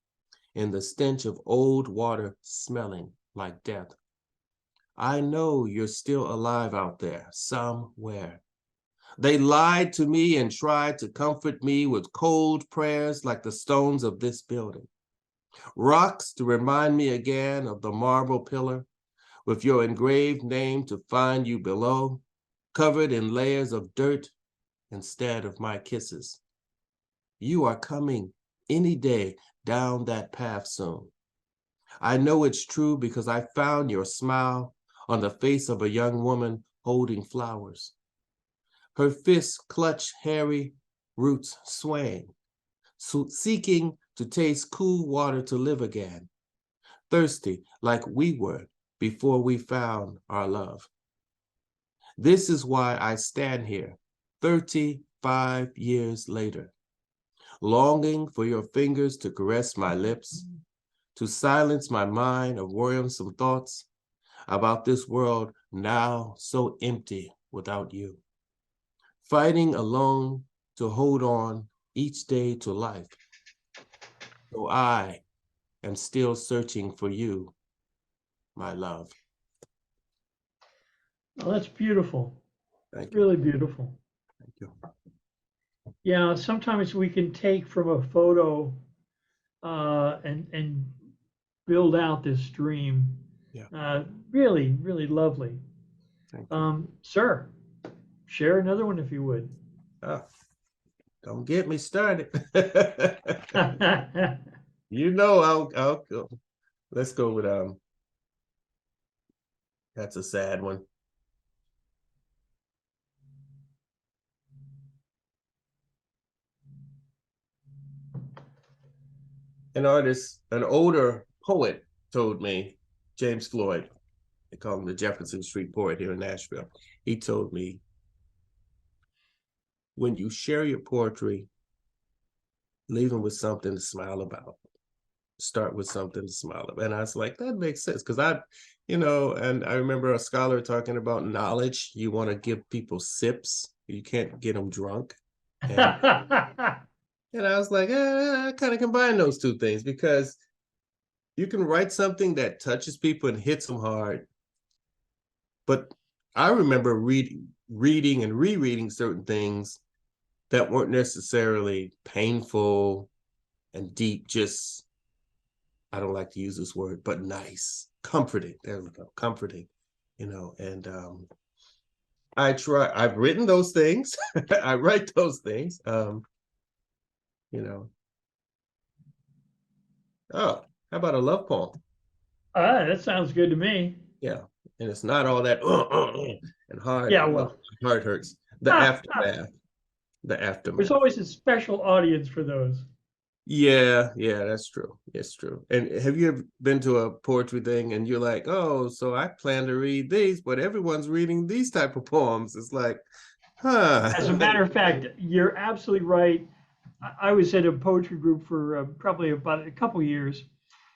C: in the stench of old water smelling like death. I know you're still alive out there somewhere. They lied to me and tried to comfort me with cold prayers like the stones of this building. Rocks to remind me again of the marble pillar with your engraved name to find you below, covered in layers of dirt instead of my kisses. You are coming any day down that path soon. I know it's true because I found your smile on the face of a young woman holding flowers. Her fists clutch hairy roots swaying, seeking to taste cool water to live again, thirsty like we were before we found our love. This is why I stand here 35 years later, longing for your fingers to caress my lips, to silence my mind of worrisome thoughts about this world now so empty without you. Fighting alone to hold on each day to life. So I am still searching for you, my love.
A: Oh, that's beautiful.
C: Thank you.
A: Really beautiful.
C: Thank you.
A: Yeah, sometimes we can take from a photo and build out this dream.
C: Yeah.
A: Really, really lovely.
C: Thank you.
A: Sir, share another one if you would.
C: Oh, don't get me started. You know, I'll go. Let's go with that's a sad one. An artist, an older poet told me, James Floyd, they call him the Jefferson Street poet here in Nashville. He told me, when you share your poetry, leave them with something to smile about. start with something to smile about. And I was like, that makes sense. Because and I remember a scholar talking about knowledge. You want to give people sips. You can't get them drunk. And and I was like, I kind of combine those two things, because you can write something that touches people and hits them hard. But I remember reading and rereading certain things that weren't necessarily painful and deep, just, I don't like to use this word, but nice, comforting. There we go, comforting, and I've written those things. I write those things. Oh, how about a love poem?
A: That sounds good to me.
C: Yeah. And it's not all that and hard.
A: Yeah, well,
C: my heart hurts. The aftermath. The aftermath.
A: There's always a special audience for those.
C: Yeah, that's true. It's true. And have you ever been to a poetry thing and you're like, oh, so I plan to read these, but everyone's reading these type of poems? It's like, huh.
A: As a matter of fact, you're absolutely right. I was at a poetry group for probably about a couple years,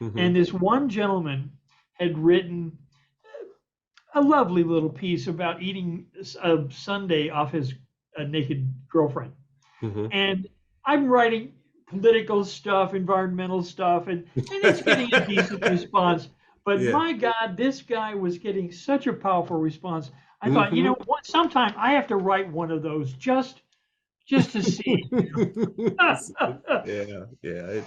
A: and this one gentleman had written a lovely little piece about eating a sundae off his naked girlfriend. And I'm writing political stuff, environmental stuff, and it's getting a decent response. But my God, this guy was getting such a powerful response. I thought, what? Sometime I have to write one of those just to see.
C: Yeah.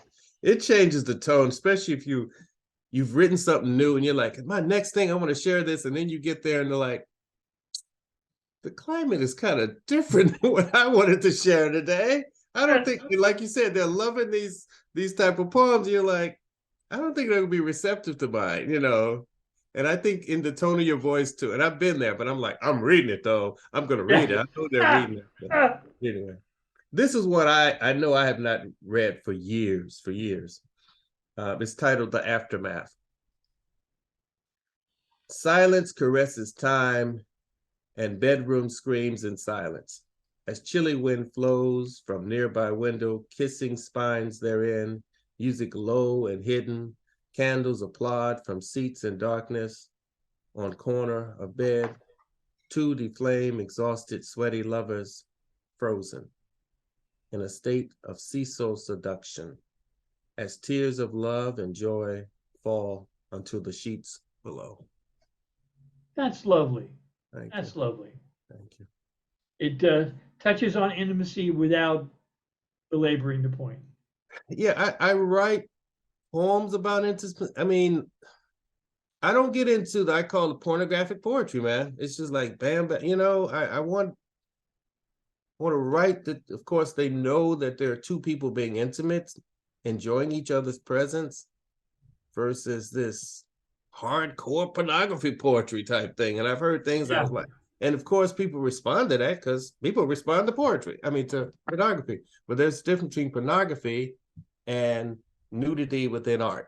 C: It changes the tone, especially if you've written something new and you're like, my next thing, I want to share this, and then you get there and they're like, the climate is kind of different than what I wanted to share today. I don't think, like you said, they're loving these type of poems. You're like, I don't think they'll be receptive to mine, And I think in the tone of your voice too. And I've been there, but I'm like, I'm reading it though. I'm going to read it. I know they're reading it. But anyway, this is what I know I have not read for years. It's titled The Aftermath. Silence caresses time, and bedroom screams in silence. As chilly wind flows from nearby window, kissing spines therein, music low and hidden, candles applaud from seats in darkness. On corner of bed, two deflame, exhausted, sweaty lovers, frozen in a state of seesaw seduction, as tears of love and joy fall onto the sheets below.
A: That's lovely.
C: That's
A: lovely.
C: Thank you.
A: It touches on intimacy without belaboring the point.
C: Yeah, I write poems about intimacy. I mean, I don't get into I call it pornographic poetry, man. It's just like bam, bam. I want to write that. Of course, they know that there are two people being intimate, enjoying each other's presence, versus this hardcore pornography poetry type thing. And I've heard things I was like, and of course, people respond to that because people respond to poetry. I mean, to pornography. But there's a difference between pornography and nudity within art.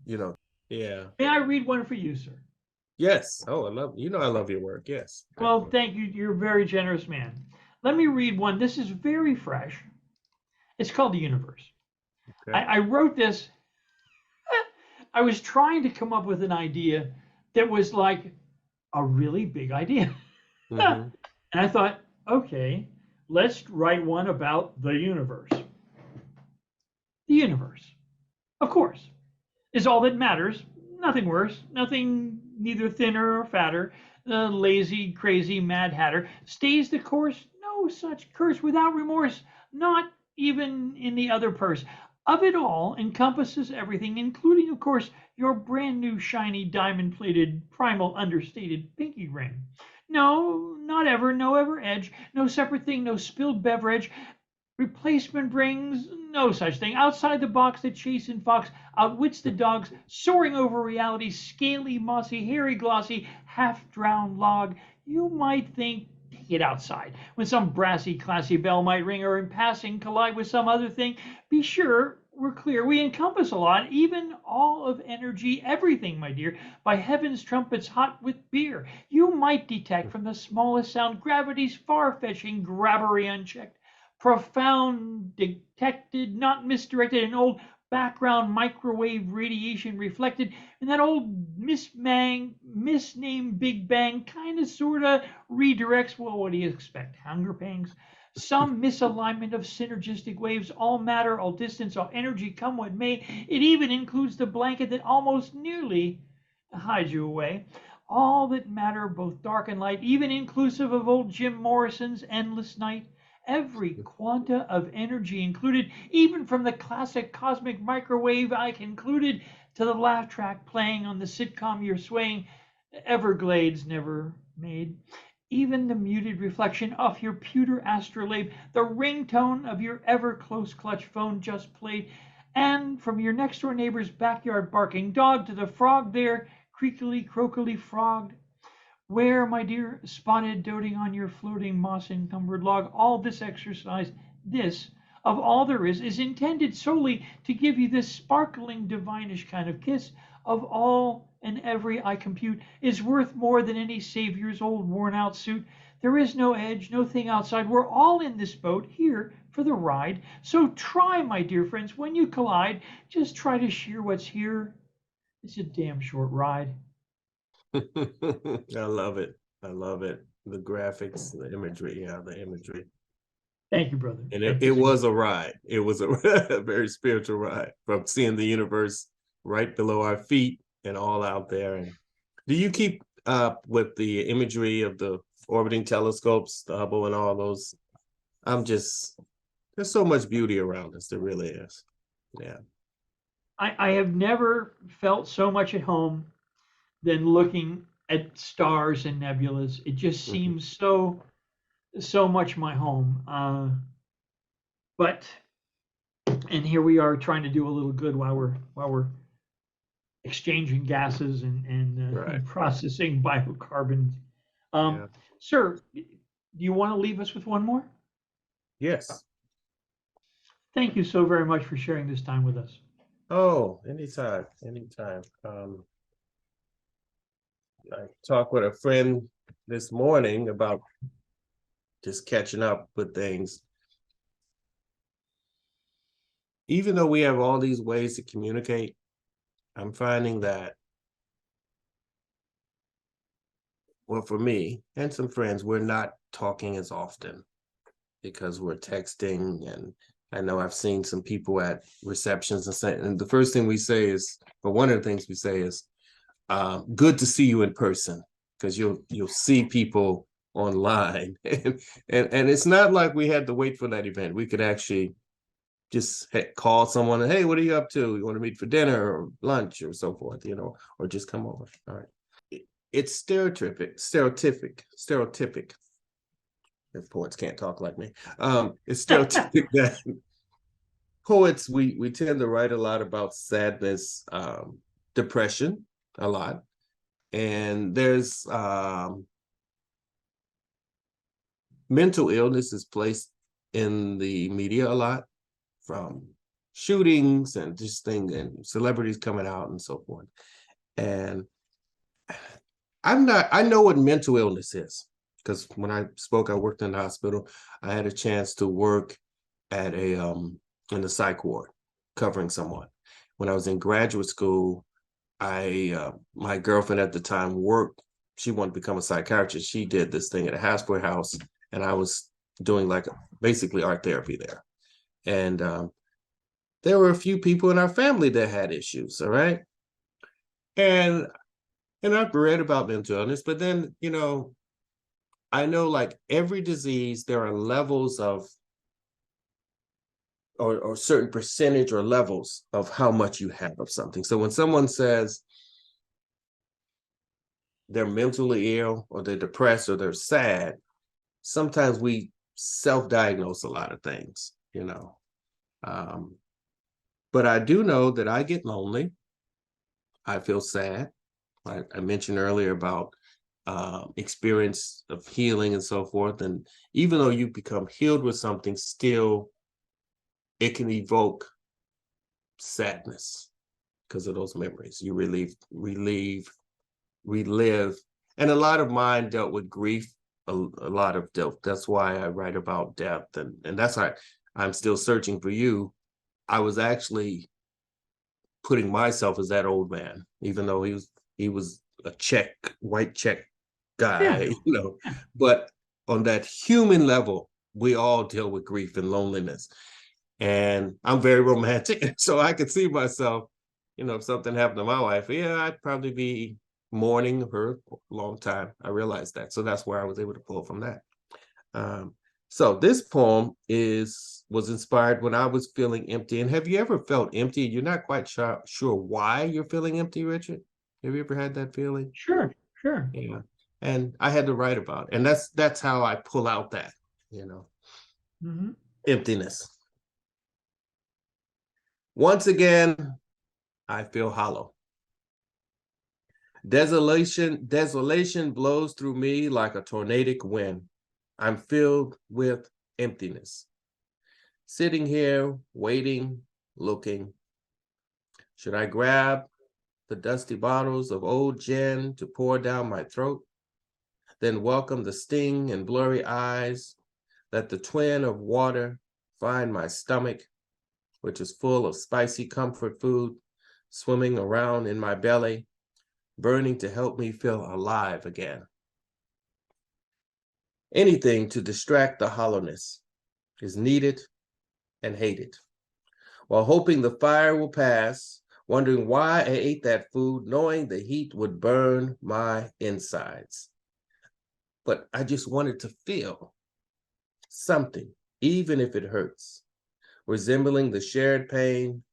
C: Yeah.
A: May I read one for you, sir?
C: Yes. Oh, I love your work. Yes.
A: Well, thank you. You're a very generous man. Let me read one. This is very fresh. It's called The Universe. Okay. I wrote this. I was trying to come up with an idea that was like a really big idea. And I thought, okay, let's write one about the universe. The universe, of course, is all that matters. Nothing worse, nothing neither thinner or fatter. The lazy, crazy, mad hatter stays the course. No such curse without remorse, not even in the other purse. Of it all encompasses everything, including, of course, your brand new, shiny, diamond-plated, primal, understated pinky ring. No, not ever, no ever edge, no separate thing, no spilled beverage. Replacement rings, no such thing. Outside the box, the chasing fox outwits the dogs, soaring over reality, scaly, mossy, hairy, glossy, half-drowned log. You might think, get outside, when some brassy, classy bell might ring, or in passing collide with some other thing. Be sure we're clear. We encompass a lot, even all of energy, everything, my dear, by heaven's trumpets hot with beer. You might detect from the smallest sound gravity's far-fetching grabbery unchecked, profound, detected, not misdirected, an old background microwave radiation reflected, and that old misnamed Big Bang kind of sort of redirects. Well, what do you expect? Hunger pangs? Some misalignment of synergistic waves, all matter, all distance, all energy, come what may. It even includes the blanket that almost nearly hides you away. All that matter, both dark and light, even inclusive of old Jim Morrison's Endless Night. Every quanta of energy included, even from the classic cosmic microwave I concluded to the laugh track playing on the sitcom you're swaying, Everglades never made. Even the muted reflection of your pewter astrolabe, the ringtone of your ever close clutch phone just played, and from your next door neighbor's backyard barking dog to the frog there, creakily croakily frogged, where, my dear, spotted doting on your floating moss encumbered log, all this exercise, this, of all there is intended solely to give you this sparkling, divinish kind of kiss, of all and every I compute, is worth more than any Savior's old worn out suit. There is no edge, no thing outside. We're all in this boat here for the ride. So try, my dear friends, when you collide, just try to shear what's here. It's a damn short ride.
C: I love it. I love it. The graphics, the imagery, yeah, the imagery.
A: Thank you, brother.
C: And it was a ride. It was a very spiritual ride from seeing the universe right below our feet and all out there. And do you keep up with the imagery of the orbiting telescopes, the Hubble and all those? There's so much beauty around us. There really is. Yeah.
A: I have never felt so much at home than looking at stars and nebulas. It just seems so much my home. But and here we are trying to do a little good while we're exchanging gases and
C: Right.
A: processing biocarbon.
C: Yeah.
A: Sir, do you want to leave us with one more?
C: Yes.
A: Thank you so very much for sharing this time with us.
C: Oh, anytime, anytime. I talked with a friend this morning about just catching up with things. Even though we have all these ways to communicate, I'm finding that, well, for me and some friends, we're not talking as often because we're texting. And I know I've seen some people at receptions and the first thing we say is, or one of the things we say is, good to see you in person, because you'll see people online. and it's not like we had to wait for that event. We could actually just call someone and, hey, what are you up to? You want to meet for dinner or lunch or so forth, or just come over. All right. It's stereotypic. If poets can't talk like me. It's stereotypic that poets, we tend to write a lot about sadness, depression, a lot. And there's mental illness is placed in the media a lot, from shootings and just things and celebrities coming out and so forth. And I know what mental illness is, because when I spoke, I worked in the hospital. I had a chance to work at in the psych ward covering someone. When I was in graduate school, my girlfriend at the time worked. She wanted to become a psychiatrist. She did this thing at a halfway house, and I was doing basically art therapy there. And there were a few people in our family that had issues. All right, and I've read about mental illness, but then I know, like every disease, there are levels of or certain percentage or levels of how much you have of something. So when someone says they're mentally ill or they're depressed or they're sad, sometimes we self-diagnose a lot of things, but I do know that I get lonely. I feel sad. I mentioned earlier about experience of healing and so forth. And even though you become healed with something, still it can evoke sadness because of those memories. You relive. And a lot of mine dealt with grief, a lot of death. That's why I write about death. And that's why I'm still searching for you. I was actually putting myself as that old man, even though he was a white check guy,
A: Yeah.
C: you know. But on that human level, we all deal with grief and loneliness. And I'm very romantic, so I could see myself, you know, if something happened to my wife, yeah, I'd probably be mourning her a long time. I realized that. So that's where I was able to pull from that. So this poem was inspired when I was feeling empty. And have you ever felt empty? You're not quite sure why you're feeling empty, Richard? Have you ever had that feeling?
A: Sure, sure.
C: Yeah. And I had to write about it. And that's how I pull out that, you know, emptiness. Once again, I feel hollow. Desolation blows through me like a tornadic wind. I'm filled with emptiness. Sitting here, waiting, looking. Should I grab the dusty bottles of old gin to pour down my throat, then welcome the sting and blurry eyes, let the twin of water find my stomach, which is full of spicy comfort food, swimming around in my belly, burning to help me feel alive again. Anything to distract the hollowness is needed and hated, while hoping the fire will pass, wondering why I ate that food, knowing the heat would burn my insides. But I just wanted to feel something, even if it hurts, resembling the shared pain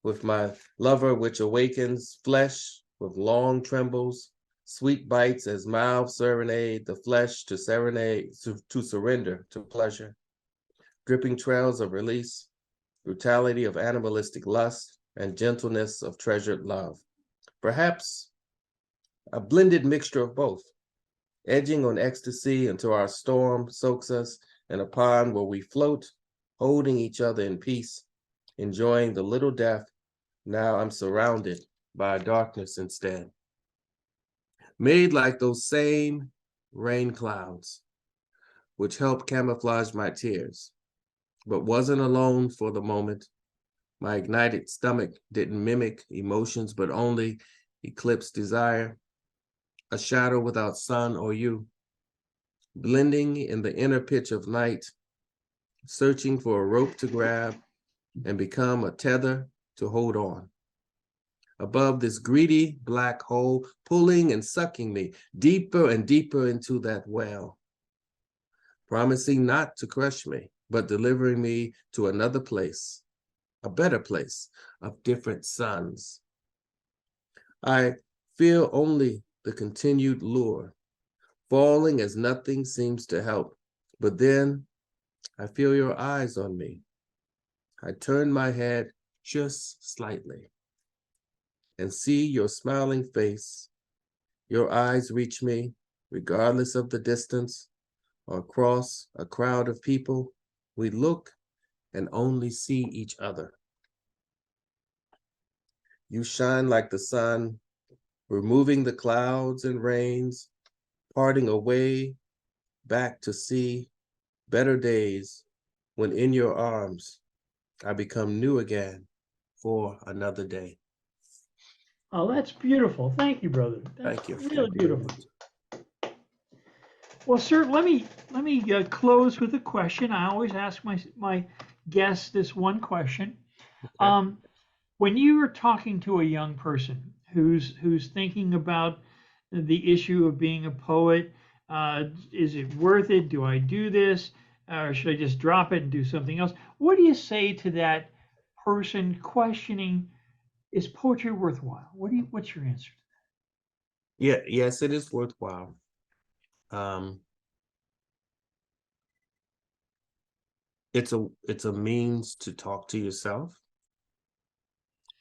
C: with my lover, which awakens flesh with long trembles, sweet bites as mouths serenade the flesh to surrender to pleasure, dripping trails of release, brutality of animalistic lust, and gentleness of treasured love. Perhaps a blended mixture of both, edging on ecstasy until our storm soaks us in a pond where we float, holding each other in peace, enjoying the little death. Now I'm surrounded by darkness instead. Made like those same rain clouds, which help camouflage my tears, but wasn't alone for the moment. My ignited stomach didn't mimic emotions, but only eclipsed desire, a shadow without sun or you, blending in the inner pitch of night, searching for a rope to grab and become a tether to hold on. Above this greedy black hole, pulling and sucking me deeper and deeper into that well, promising not to crush me, but delivering me to another place, a better place of different suns. I feel only the continued lure, falling as nothing seems to help. But then I feel your eyes on me. I turn my head just slightly and see your smiling face. Your eyes reach me, regardless of the distance, or across a crowd of people. We look and only see each other. You shine like the sun, removing the clouds and rains, parting away back to see better days when in your arms I become new again for another day.
A: Oh, that's beautiful. Thank you, brother. That's
C: Thank you.
A: really beautiful. Well, sir, let me close with a question. I always ask my guests this one question.
C: Okay.
A: When you are talking to a young person who's thinking about the issue of being a poet, is it worth it? Do I do this, or should I just drop it and do something else? What do you say to that person questioning, is poetry worthwhile? What's your answer?
C: Yeah, yes, it is worthwhile. It's a means to talk to yourself,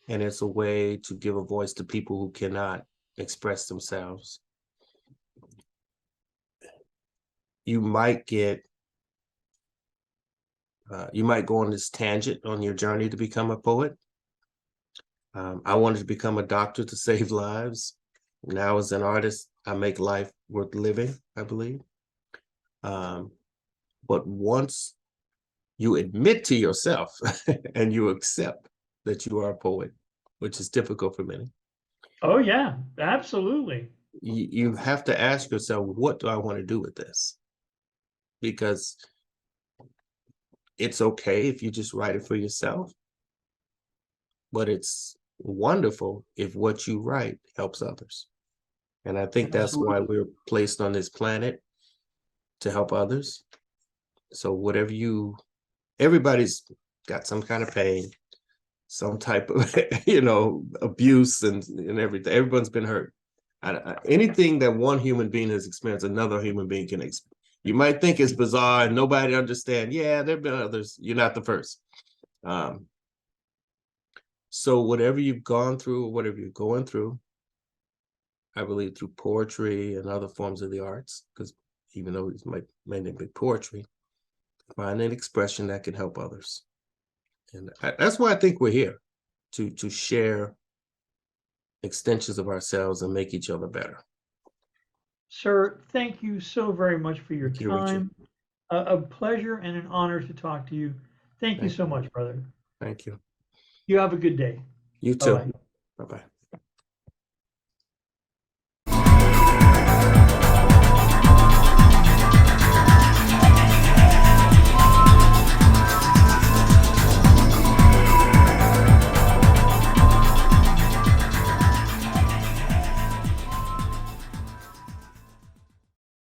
C: and it's a way to give a voice to people who cannot express themselves. You might go on this tangent on your journey to become a poet. I wanted to become a doctor to save lives. Now, as an artist, I make life worth living, I believe. But once you admit to yourself and you accept that you are a poet, which is difficult for many.
A: Oh yeah, absolutely.
C: You have to ask yourself, what do I want to do with this? Because it's okay if you just write it for yourself, but it's wonderful if what you write helps others. And I think that's why
A: Absolutely.
C: we're placed on this planet, to help others. So whatever everybody's got some kind of pain, some type of, abuse and everything. Everyone's been hurt. Anything that one human being has experienced, another human being can experience. You might think it's bizarre and nobody understand. Yeah, there have been others. You're not the first. So whatever you've gone through, or whatever you're going through, I believe through poetry and other forms of the arts, because even though it may not be poetry, find an expression that can help others. And that's why I think we're here, to share extensions of ourselves and make each other better.
A: Sir, thank you so very much for your
C: Thank you, Richard.
A: time. A pleasure and an honor to talk to you. Thank you so much, brother.
C: Thank you.
A: You have a good day.
C: You too.
A: Bye-bye.
C: Bye-bye.